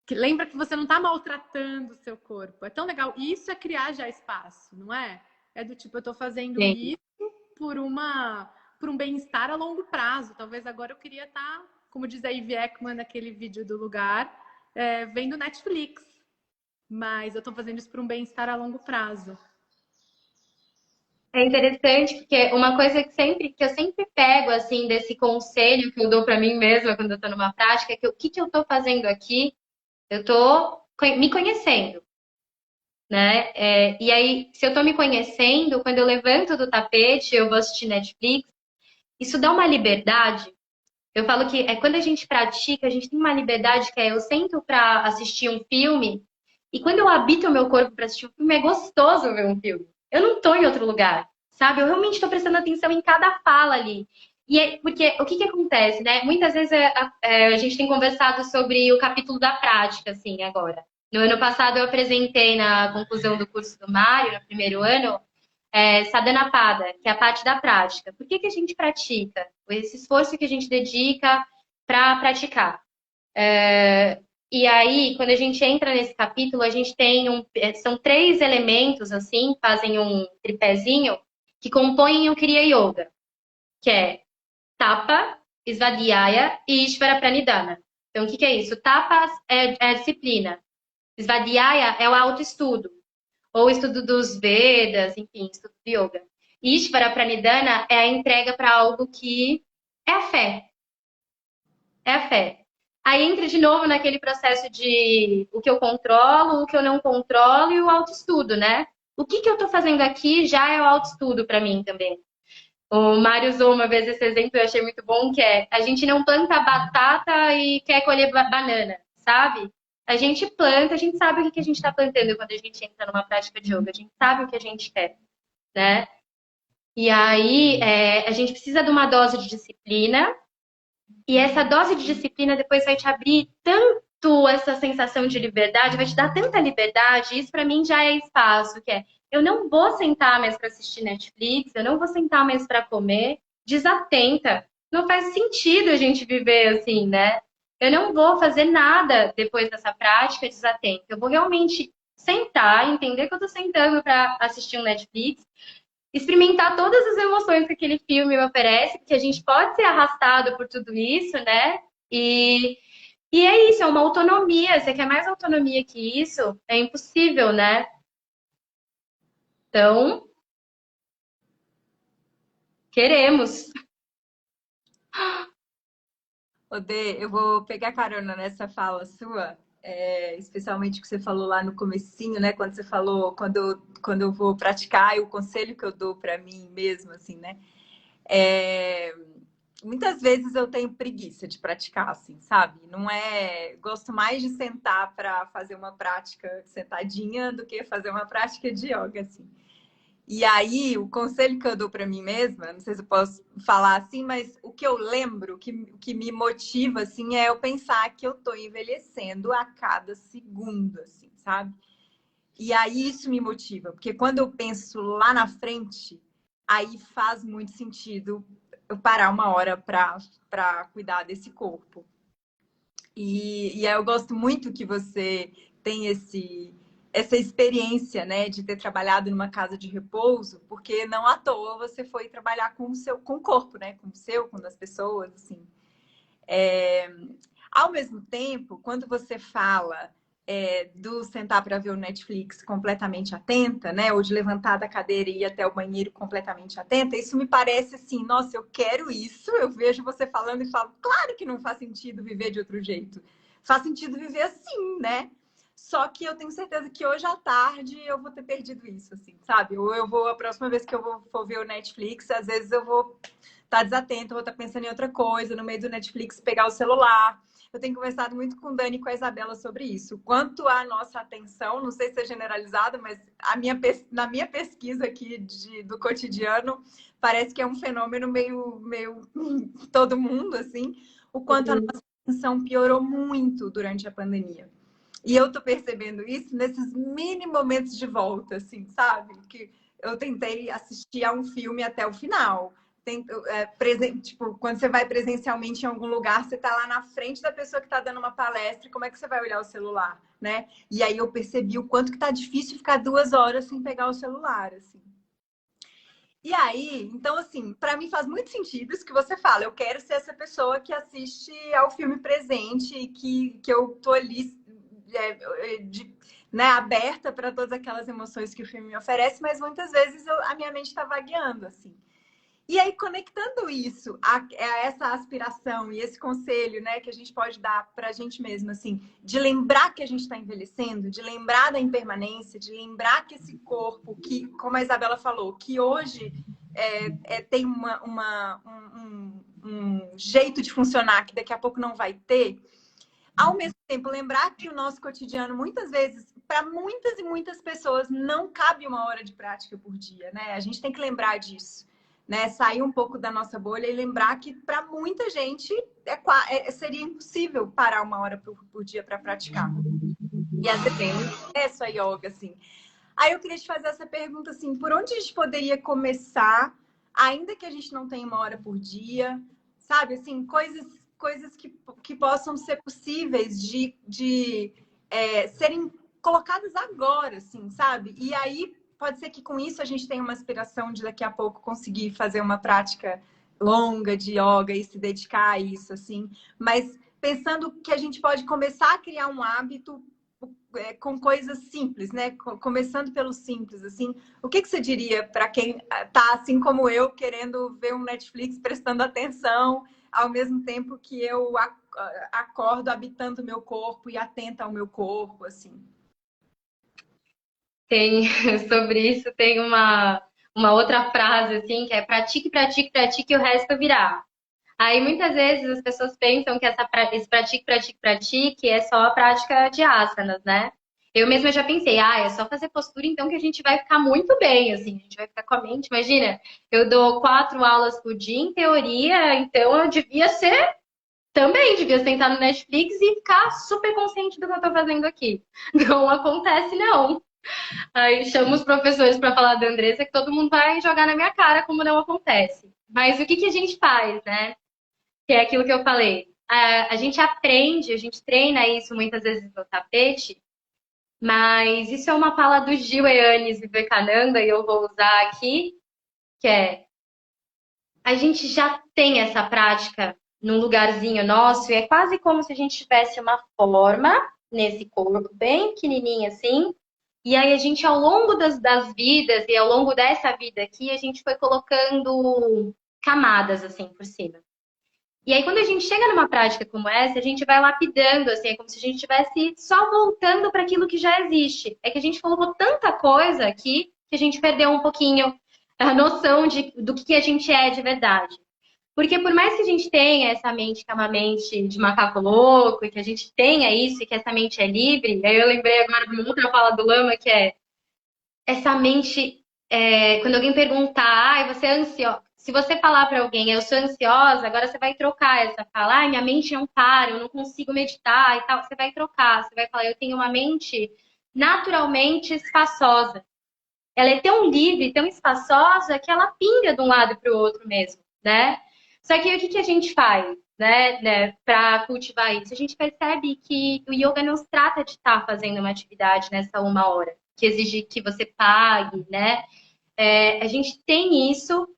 Que lembra que você não está maltratando o seu corpo. É tão legal. E isso é criar já espaço, não é? É do tipo, eu estou fazendo isso por um bem-estar a longo prazo. Talvez agora eu queria estar, como diz a Ivy Ekman naquele vídeo do lugar, vendo Netflix. Mas eu estou fazendo isso por um bem-estar a longo prazo. É interessante porque uma coisa que eu sempre pego assim desse conselho que eu dou para mim mesma quando eu estou numa prática é que o que eu estou fazendo aqui, eu estou me conhecendo, né? E aí, se eu estou me conhecendo, quando eu levanto do tapete, eu vou assistir Netflix, isso dá uma liberdade. Eu falo que quando a gente pratica, a gente tem uma liberdade que eu sento para assistir um filme e quando eu habito o meu corpo para assistir um filme, é gostoso ver um filme. Eu não estou em outro lugar, sabe? Eu realmente estou prestando atenção em cada fala ali. E porque o que acontece, né? Muitas vezes a gente tem conversado sobre o capítulo da prática, assim, agora. No ano passado eu apresentei na conclusão do curso do Mário, no primeiro ano, Sadhanapada, que é a parte da prática. Por que a gente pratica? Esse esforço que a gente dedica para praticar. E aí, quando a gente entra nesse capítulo, a gente tem são 3 elementos, assim, fazem um tripézinho, que compõem o Kriya Yoga, que é Tapa, Svadhyaya e Ishvara Pranidhana. Então, o que é isso? Tapa é a disciplina. Svadhyaya é o autoestudo, ou estudo dos Vedas, enfim, estudo de Yoga. Ishvara Pranidhana é a entrega para algo que é a fé. É a fé. Aí entra de novo naquele processo de o que eu controlo, o que eu não controlo e o autoestudo, né? O que eu tô fazendo aqui já é o autoestudo para mim também. O Mário usou uma vez esse exemplo, eu achei muito bom, que é a gente não planta batata e quer colher banana, sabe? A gente planta, a gente sabe o que a gente está plantando quando a gente entra numa prática de yoga, a gente sabe o que a gente quer, né? E aí a gente precisa de uma dose de disciplina, e essa dose de disciplina depois vai te abrir tanto essa sensação de liberdade, vai te dar tanta liberdade, isso para mim já é espaço, que é eu não vou sentar mais para assistir Netflix, eu não vou sentar mais para comer, desatenta. Não faz sentido a gente viver assim, né? Eu não vou fazer nada depois dessa prática desatenta. Eu vou realmente sentar, entender que eu tô sentando para assistir um Netflix, experimentar todas as emoções que aquele filme me oferece, porque a gente pode ser arrastado por tudo isso, né? E é isso, é uma autonomia. Você quer mais autonomia que isso? É impossível, né? Então, queremos. Odê, eu vou pegar carona nessa fala sua especialmente o que você falou lá no comecinho, né? Quando você falou, quando eu vou praticar, e o conselho que eu dou para mim mesma, assim, né? Muitas vezes eu tenho preguiça de praticar, assim, sabe? Não é... Gosto mais de sentar para fazer uma prática sentadinha do que fazer uma prática de yoga, assim. E aí, o conselho que eu dou para mim mesma, não sei se eu posso falar assim, mas o que eu lembro, o que me motiva, assim, é eu pensar que eu tô envelhecendo a cada segundo, assim, sabe? E aí isso me motiva, porque quando eu penso lá na frente, aí faz muito sentido eu parar uma hora para cuidar desse corpo. E aí eu gosto muito que você tem essa experiência, né, de ter trabalhado numa casa de repouso, porque não à toa você foi trabalhar com o corpo, né, com o seu, com as pessoas, assim. Ao mesmo tempo, quando você fala do sentar para ver o Netflix completamente atenta, né? Ou de levantar da cadeira e ir até o banheiro completamente atenta, isso me parece assim, nossa, eu quero isso. Eu vejo você falando e falo, claro que não faz sentido viver de outro jeito. Faz sentido viver assim, né? Só que eu tenho certeza que hoje à tarde eu vou ter perdido isso, assim, sabe? Ou eu vou, a próxima vez que eu for ver o Netflix, às vezes eu vou estar desatenta, vou estar pensando em outra coisa, no meio do Netflix pegar o celular. Eu tenho conversado muito com o Dani e com a Isabela sobre isso. Quanto à nossa atenção, não sei se é generalizada, mas na minha pesquisa aqui do cotidiano, parece que é um fenômeno meio todo mundo, assim, o quanto a nossa atenção piorou muito durante a pandemia. E eu tô percebendo isso nesses mini momentos de volta, assim, sabe? Que eu tentei assistir a um filme até o final. Tipo, quando você vai presencialmente em algum lugar, você tá lá na frente da pessoa que tá dando uma palestra, como é que você vai olhar o celular, né? E aí eu percebi o quanto que tá difícil ficar 2 horas sem pegar o celular, assim. E aí, então, assim, para mim faz muito sentido isso que você fala. Eu quero ser essa pessoa que assiste ao filme presente, que eu tô ali né, aberta para todas aquelas emoções que o filme me oferece, mas muitas vezes a minha mente está vagueando, assim. E aí, conectando isso a essa aspiração e esse conselho, né, que a gente pode dar para a gente mesmo, assim, de lembrar que a gente está envelhecendo, de lembrar da impermanência, de lembrar que esse corpo, que, como a Isabela falou, que hoje tem um jeito de funcionar que daqui a pouco não vai ter, ao mesmo tempo, lembrar que o nosso cotidiano, muitas vezes, para muitas e muitas pessoas, não cabe 1 hora de prática por dia, né? A gente tem que lembrar disso. Né, sair um pouco da nossa bolha e lembrar que para muita gente seria impossível parar 1 hora por dia para praticar. E às vezes é só yoga, assim. Aí eu queria te fazer essa pergunta assim, por onde a gente poderia começar, ainda que a gente não tenha 1 hora por dia, sabe? Assim, coisas que possam ser possíveis de serem colocadas agora, assim, sabe? E aí pode ser que com isso a gente tenha uma aspiração de daqui a pouco conseguir fazer uma prática longa de yoga e se dedicar a isso, assim. Mas pensando que a gente pode começar a criar um hábito com coisas simples, né? Começando pelo simples, assim. O que você diria para quem tá assim como eu, querendo ver um Netflix, prestando atenção, ao mesmo tempo que eu acordo habitando o meu corpo e atenta ao meu corpo, assim? Tem, sobre isso tem uma outra frase, assim, que é pratique, pratique, pratique e o resto virá. Aí muitas vezes as pessoas pensam que esse pratique, pratique, pratique é só a prática de asanas, né? Eu mesma já pensei, é só fazer postura então que a gente vai ficar muito bem, assim, a gente vai ficar com a mente. Imagina, eu dou 4 aulas por dia em teoria, então eu devia sentar no Netflix e ficar super consciente do que eu tô fazendo aqui. Não acontece, não. Aí chamo os professores para falar da Andressa que todo mundo vai jogar na minha cara como não acontece. Mas o que a gente faz, né? Que é aquilo que eu falei. A gente aprende, a gente treina isso muitas vezes no tapete, mas isso é uma fala do Gil Eanes Vivekananda e eu vou usar aqui, que é a gente já tem essa prática num lugarzinho nosso e é quase como se a gente tivesse uma forma nesse corpo bem pequenininho assim. E aí a gente, ao longo das vidas e ao longo dessa vida aqui, a gente foi colocando camadas assim por cima. E aí, quando a gente chega numa prática como essa, a gente vai lapidando, assim, é como se a gente estivesse só voltando para aquilo que já existe. É que a gente colocou tanta coisa aqui que a gente perdeu um pouquinho a noção do que a gente é de verdade. Porque por mais que a gente tenha essa mente que é uma mente de macaco louco, e que a gente tenha isso, e que essa mente é livre, aí eu lembrei agora de uma outra fala do Lama, que é essa mente, quando alguém perguntar, você é ansiosa, se você falar para alguém, eu sou ansiosa, agora você vai trocar essa fala, minha mente não para, eu não consigo meditar e tal, você vai trocar, você vai falar, eu tenho uma mente naturalmente espaçosa. Ela é tão livre, tão espaçosa, que ela pinga de um lado para o outro mesmo, né? Só que o que a gente faz, né, para cultivar isso? A gente percebe que o yoga não se trata de estar fazendo uma atividade nessa 1 hora, que exige que você pague, né? A gente tem isso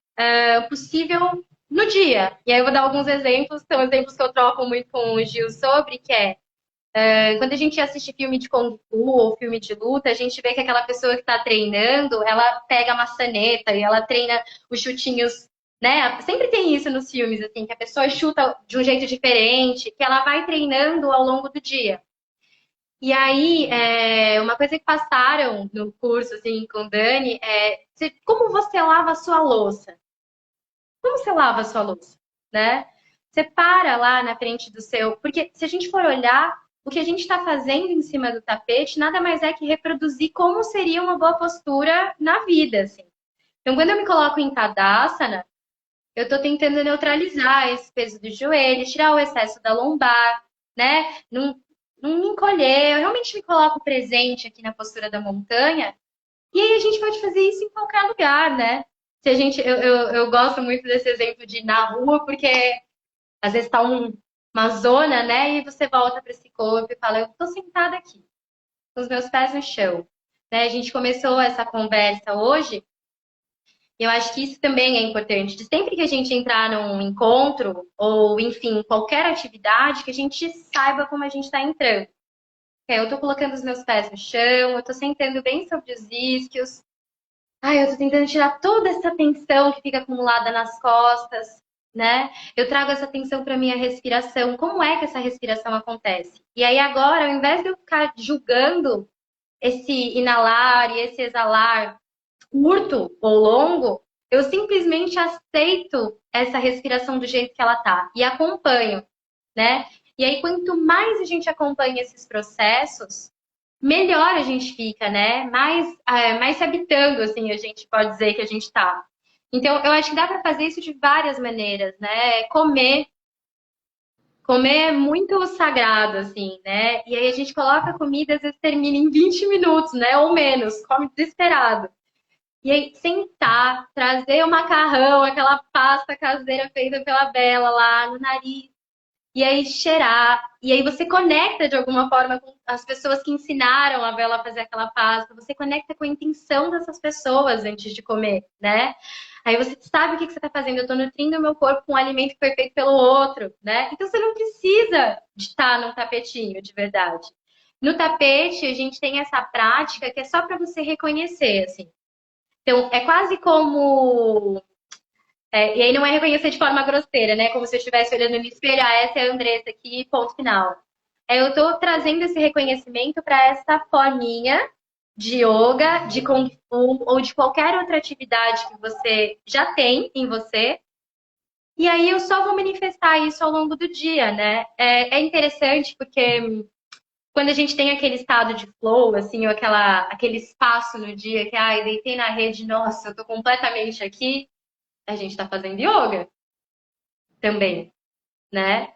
possível no dia. E aí eu vou dar alguns exemplos, são exemplos que eu troco muito com o Gil sobre, que é quando a gente assiste filme de Kung Fu ou filme de luta, a gente vê que aquela pessoa que está treinando, ela pega a maçaneta e ela treina os chutinhos, né? Sempre tem isso nos filmes, assim, que a pessoa chuta de um jeito diferente, que ela vai treinando ao longo do dia. E aí, uma coisa que passaram no curso, assim, com o Dani, como você lava a sua louça? Como você lava a sua louça, né? Você para lá na frente do seu... Porque se a gente for olhar, o que a gente está fazendo em cima do tapete nada mais é que reproduzir como seria uma boa postura na vida, assim. Então, quando eu me coloco em Tadasana, eu estou tentando neutralizar esse peso do joelho, tirar o excesso da lombar, né? Não me encolher, eu realmente me coloco presente aqui na postura da montanha. E aí a gente pode fazer isso em qualquer lugar, né? Se a gente, eu gosto muito desse exemplo de ir na rua, porque às vezes tá uma zona, né? E você volta para esse corpo e fala, eu tô sentada aqui, com os meus pés no chão. Né? A gente começou essa conversa hoje, e eu acho que isso também é importante. De sempre que a gente entrar num encontro, ou enfim, qualquer atividade, que a gente saiba como a gente está entrando. Eu tô colocando os meus pés no chão, eu tô sentando bem sobre os isquios. Eu tô tentando tirar toda essa tensão que fica acumulada nas costas, né? Eu trago essa tensão para minha respiração. Como é que essa respiração acontece? E aí agora, ao invés de eu ficar julgando esse inalar e esse exalar curto ou longo, eu simplesmente aceito essa respiração do jeito que ela tá e acompanho, né? E aí, quanto mais a gente acompanha esses processos, melhor a gente fica, né? Mais se habitando, assim, a gente pode dizer que a gente tá. Então, eu acho que dá para fazer isso de várias maneiras, né? Comer é muito sagrado, assim, né? E aí a gente coloca a comida, às vezes termina em 20 minutos, né? Ou menos, come desesperado. E aí, sentar, trazer o macarrão, aquela pasta caseira feita pela Bela lá no nariz, e aí cheirar, e aí você conecta de alguma forma com as pessoas que ensinaram a Bela a fazer aquela pasta, você conecta com a intenção dessas pessoas antes de comer, né? Aí você sabe o que você está fazendo, eu estou nutrindo o meu corpo com um alimento que foi feito pelo outro, né? Então você não precisa de estar num tapetinho de verdade. No tapete, a gente tem essa prática que é só para você reconhecer, assim. Então, é quase como e aí não é reconhecer de forma grosseira, né? Como se eu estivesse olhando no espelho, essa é a Andressa aqui, ponto final. Eu estou trazendo esse reconhecimento para essa forminha de yoga, de Kung Fu ou de qualquer outra atividade que você já tem em você. E aí eu só vou manifestar isso ao longo do dia, né? É interessante porque quando a gente tem aquele estado de flow, assim, ou aquele espaço no dia que, deitei na rede, nossa, eu tô completamente aqui, a gente está fazendo yoga também, né?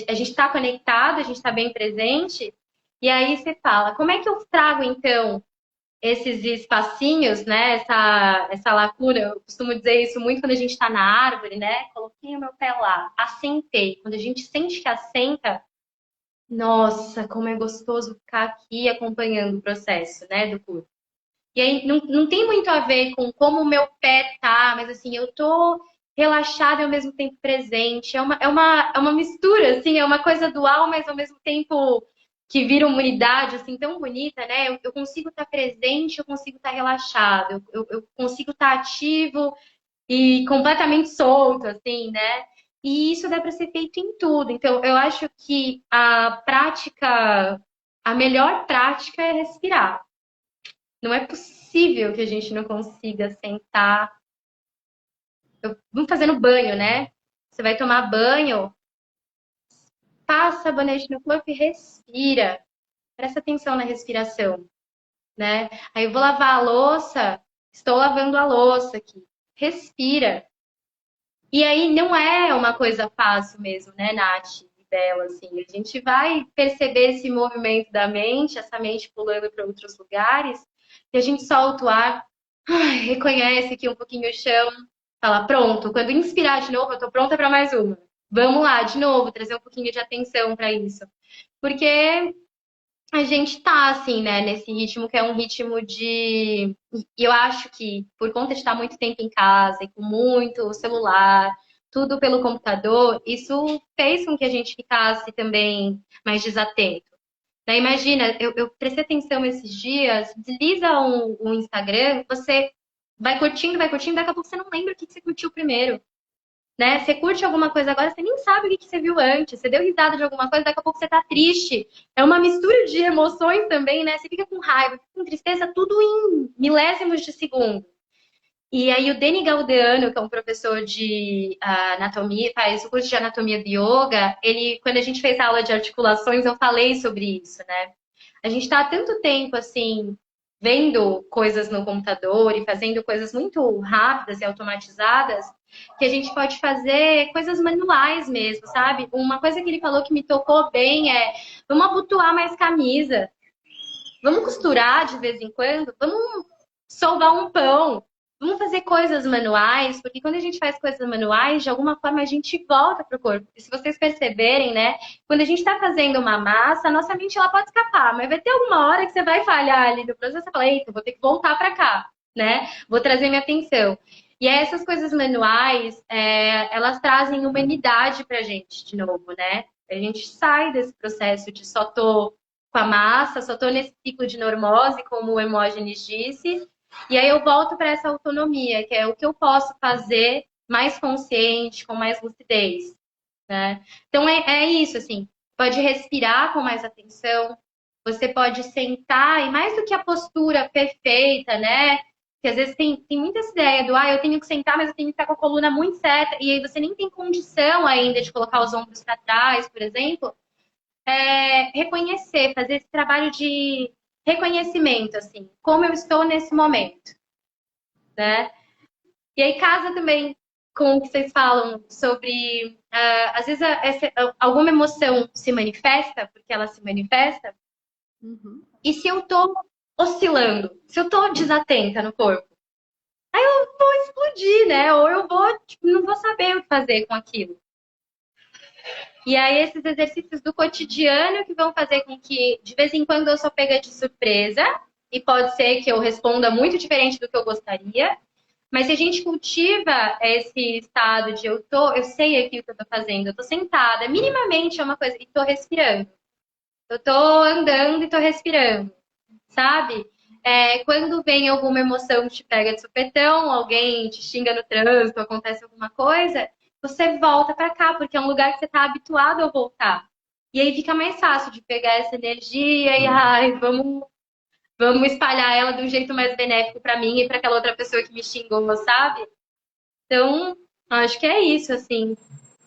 A gente está conectado, a gente está bem presente, e aí você fala, como é que eu trago, então, esses espacinhos, né? Essa lacuna, eu costumo dizer isso muito quando a gente está na árvore, né? Coloquei o meu pé lá, assentei. Quando a gente sente que assenta, nossa, como é gostoso ficar aqui acompanhando o processo, né, do corpo. E aí não tem muito a ver com como o meu pé tá, mas assim, eu tô relaxada e ao mesmo tempo presente. É uma mistura, assim, é uma coisa dual, mas ao mesmo tempo que vira uma unidade, assim, tão bonita, né? Eu consigo estar presente, eu consigo estar relaxado, eu consigo estar ativo e completamente solto, assim, né? E isso dá para ser feito em tudo. Então, eu acho que a melhor prática é respirar. Não é possível que a gente não consiga sentar. Vamos fazendo banho, né? Você vai tomar banho, passa sabonete no corpo e respira. Presta atenção na respiração, né? Aí eu vou lavar a louça, estou lavando a louça aqui. Respira. E aí não é uma coisa fácil mesmo, né, Nath e Bela, assim. A gente vai perceber esse movimento da mente, essa mente pulando para outros lugares, e a gente solta o ar, reconhece aqui um pouquinho o chão, fala, pronto. Quando inspirar de novo, eu tô pronta para mais uma. Vamos lá, de novo, trazer um pouquinho de atenção para isso. Porque a gente tá, assim, né, nesse ritmo que é um ritmo de... E eu acho que, por conta de estar muito tempo em casa e com muito celular, tudo pelo computador, isso fez com que a gente ficasse também mais desatento. Daí, imagina, eu prestei atenção esses dias, desliza um Instagram, você vai curtindo, daqui a pouco você não lembra o que você curtiu primeiro. Né? Você curte alguma coisa agora, você nem sabe o que você viu antes. Você deu risada de alguma coisa, daqui a pouco você tá triste. É uma mistura de emoções também, né? Você fica com raiva, fica com tristeza, tudo em milésimos de segundo. E aí o Deni Gaudiano, que é um professor de anatomia, faz o curso de anatomia de yoga, quando a gente fez a aula de articulações, eu falei sobre isso, né? A gente tá há tanto tempo, assim, vendo coisas no computador e fazendo coisas muito rápidas e automatizadas, que a gente pode fazer coisas manuais mesmo, sabe? Uma coisa que ele falou que me tocou bem é: vamos abotoar mais camisa, vamos costurar de vez em quando, vamos sovar um pão, vamos fazer coisas manuais, porque quando a gente faz coisas manuais, de alguma forma a gente volta pro corpo. E se vocês perceberem, né, quando a gente está fazendo uma massa, a nossa mente ela pode escapar, mas vai ter alguma hora que você vai falhar ali no processo, você fala, eita, vou ter que voltar para cá, né? Vou trazer minha atenção. E essas coisas manuais, elas trazem humanidade pra gente de novo, né? A gente sai desse processo de só tô com a massa, só tô nesse ciclo de normose, como o Hermógenes disse, e aí eu volto para essa autonomia, que é o que eu posso fazer mais consciente, com mais lucidez, né? Então é isso, assim, pode respirar com mais atenção, você pode sentar, e mais do que a postura perfeita, né? Que às vezes tem muita essa ideia do, eu tenho que sentar, mas eu tenho que estar com a coluna muito certa, e aí você nem tem condição ainda de colocar os ombros para trás, por exemplo. Reconhecer, fazer esse trabalho de reconhecimento, assim, como eu estou nesse momento, né? E aí casa também com o que vocês falam sobre, às vezes, alguma emoção se manifesta, porque ela se manifesta, e se eu tô oscilando, se eu tô desatenta no corpo, aí eu vou explodir, né? Ou eu vou, não vou saber o que fazer com aquilo. E aí esses exercícios do cotidiano que vão fazer com que, de vez em quando, eu sou pega de surpresa, e pode ser que eu responda muito diferente do que eu gostaria, mas se a gente cultiva esse estado de eu sei aqui o que eu tô fazendo, eu tô sentada, minimamente é uma coisa, e tô respirando. Eu tô andando e tô respirando, sabe? Quando vem alguma emoção que te pega de supetão, alguém te xinga no trânsito, acontece alguma coisa, você volta para cá, porque é um lugar que você está habituado a voltar. E aí fica mais fácil de pegar essa energia e vamos espalhar ela de um jeito mais benéfico para mim e para aquela outra pessoa que me xingou, sabe? Então, acho que é isso, assim,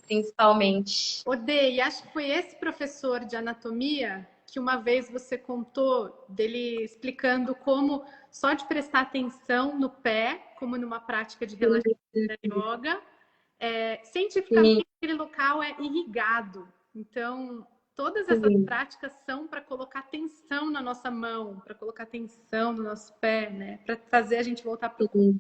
principalmente. Odê, e acho que foi esse professor de anatomia que uma vez você contou dele explicando como só de prestar atenção no pé, como numa prática de relaxamento da yoga, cientificamente aquele local é irrigado. Então, todas essas práticas são para colocar tensão na nossa mão, para colocar tensão no nosso pé, né? Para fazer a gente voltar para o corpo.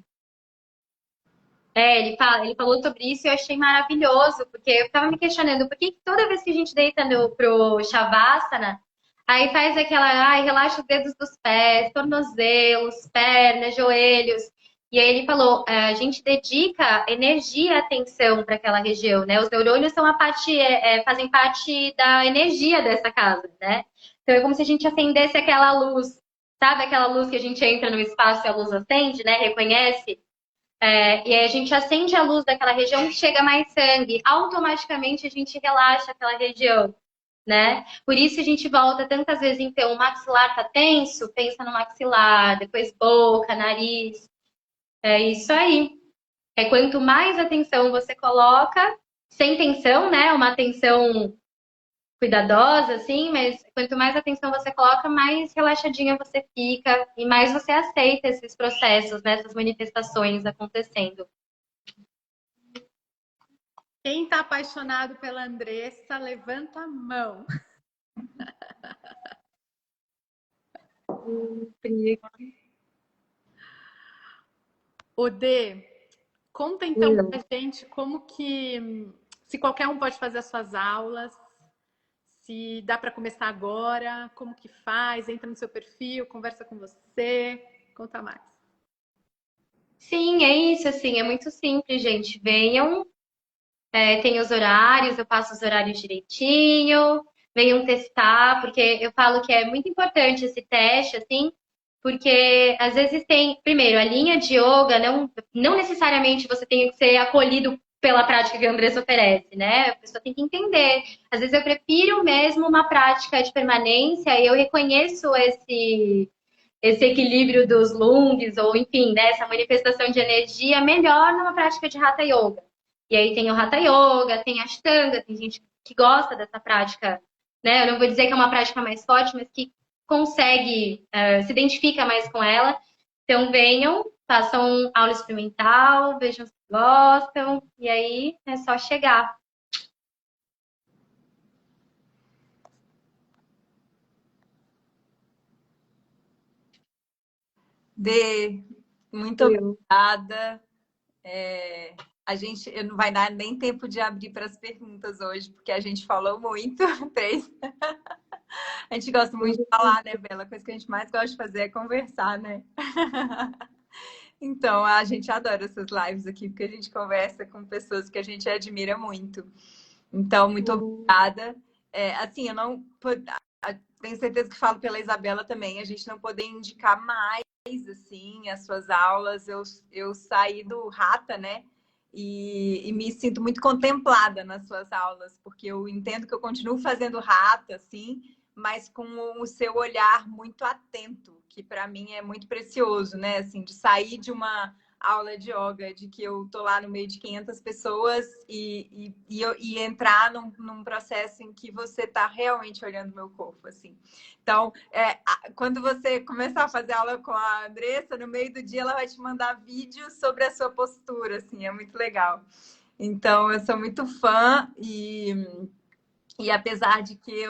Ele falou sobre isso e eu achei maravilhoso, porque eu estava me questionando por que toda vez que a gente deita pro Shavasana, aí faz aquela, relaxa os dedos dos pés, tornozelos, pernas, joelhos. E aí ele falou, a gente dedica energia e atenção para aquela região, né? Os neurônios são fazem parte da energia dessa casa, né? Então é como se a gente acendesse aquela luz, sabe? Aquela luz que a gente entra no espaço e a luz acende, né? Reconhece. E aí a gente acende a luz daquela região que chega mais sangue. Automaticamente a gente relaxa aquela região, né? Por isso a gente volta tantas vezes, então, o maxilar tá tenso, pensa no maxilar, depois boca, nariz. É isso aí. Quanto mais atenção você coloca, sem tensão, né? Uma atenção cuidadosa, assim, mas quanto mais atenção você coloca, mais relaxadinha você fica e mais você aceita esses processos, né? Essas manifestações acontecendo. Quem está apaixonado pela Andressa, levanta a mão. O D, conta então pra gente como que, se qualquer um pode fazer as suas aulas, se dá para começar agora, como que faz, entra no seu perfil, conversa com você, conta mais. Sim, é isso, assim, é muito simples, gente. Venham, tem os horários, eu passo os horários direitinho, venham testar, porque eu falo que é muito importante esse teste, assim, porque às vezes tem, primeiro, a linha de yoga, não necessariamente você tem que ser acolhido pela prática que a Andressa oferece, né? A pessoa tem que entender. Às vezes eu prefiro mesmo uma prática de permanência e eu reconheço esse equilíbrio dos lungs, ou enfim, né, essa manifestação de energia melhor numa prática de Hatha Yoga. E aí tem o Hatha Yoga, tem a Ashtanga, tem gente que gosta dessa prática, né? Eu não vou dizer que é uma prática mais forte, mas que consegue, se identifica mais com ela. Então venham, façam aula experimental, vejam se gostam, e aí é só chegar. Dê, muito obrigada. A gente não vai dar nem tempo de abrir para as perguntas hoje, porque a gente falou muito. Três. A gente gosta muito de falar, né, Bela? A coisa que a gente mais gosta de fazer é conversar, né? Então, a gente adora essas lives aqui, porque a gente conversa com pessoas que a gente admira muito. Então, muito obrigada. Assim, eu não tenho certeza que falo pela Isabela também, a gente não poder indicar mais assim as suas aulas. Eu saí do Hatha, né? E me sinto muito contemplada nas suas aulas, porque eu entendo que eu continuo fazendo Hatha, assim, mas com o seu olhar muito atento, que para mim é muito precioso, né? Assim, de sair de uma aula de yoga, de que eu tô lá no meio de 500 pessoas e entrar num processo em que você tá realmente olhando o meu corpo, assim. Então, quando você começar a fazer aula com a Andressa, no meio do dia ela vai te mandar vídeos sobre a sua postura, assim, é muito legal. Então, eu sou muito fã e apesar de que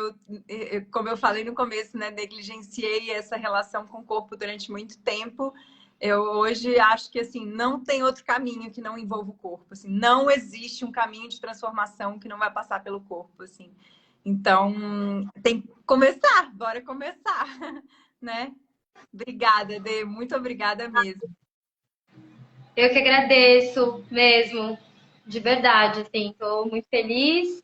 como eu falei no começo, né, negligenciei essa relação com o corpo durante muito tempo, eu hoje acho que assim não tem outro caminho que não envolva o corpo, assim, não existe um caminho de transformação que não vai passar pelo corpo, assim. Então, tem que começar, bora começar, né? Obrigada, Dê, muito obrigada mesmo. Eu que agradeço mesmo, de verdade, assim, tô muito feliz.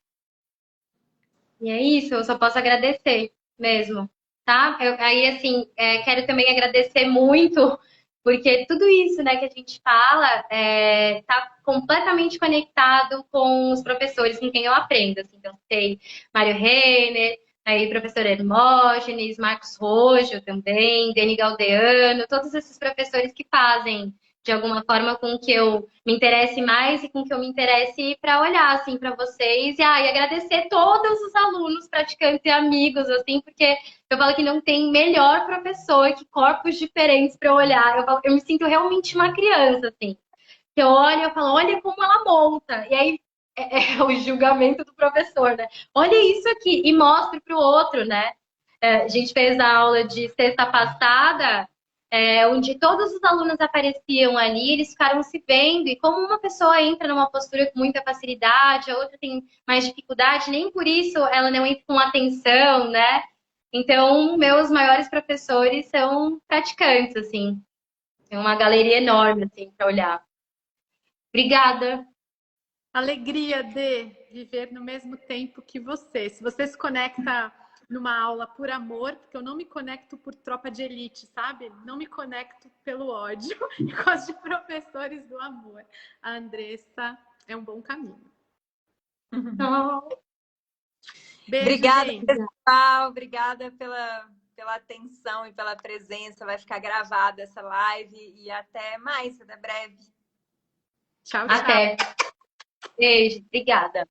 E é isso, eu só posso agradecer mesmo, tá? Aí, assim, quero também agradecer muito, porque tudo isso, né, que a gente fala tá completamente conectado com os professores com quem eu aprendo, assim. Então, tem Mário Renner, aí professor Hermógenes, Marcos Rojo também, Deni Galdeano, todos esses professores que fazem de alguma forma com que eu me interesse mais e com que eu me interesse para olhar assim para vocês e agradecer todos os alunos, praticantes e amigos, assim, porque eu falo que não tem melhor professor que corpos diferentes para olhar. Eu me sinto realmente uma criança, assim. Que eu olho e eu falo, olha como ela monta. E aí é o julgamento do professor, né? Olha isso aqui e mostre para o outro, né? A gente fez a aula de sexta passada, onde todos os alunos apareciam ali, eles ficaram se vendo, e como uma pessoa entra numa postura com muita facilidade, a outra tem mais dificuldade, nem por isso ela não entra com atenção, né? Então, meus maiores professores são praticantes, assim. Tem uma galeria enorme, assim, para olhar. Obrigada. Alegria de viver no mesmo tempo que você. Se você se conecta numa aula por amor, porque eu não me conecto por tropa de elite, sabe? Não me conecto pelo ódio. Eu gosto de professores do amor. A Andressa é um bom caminho. Beijo, Obrigada, gente. pessoal. Obrigada pela atenção e pela presença. Vai ficar gravada essa live e até mais, até breve. Tchau, tchau. Até. Beijo, obrigada.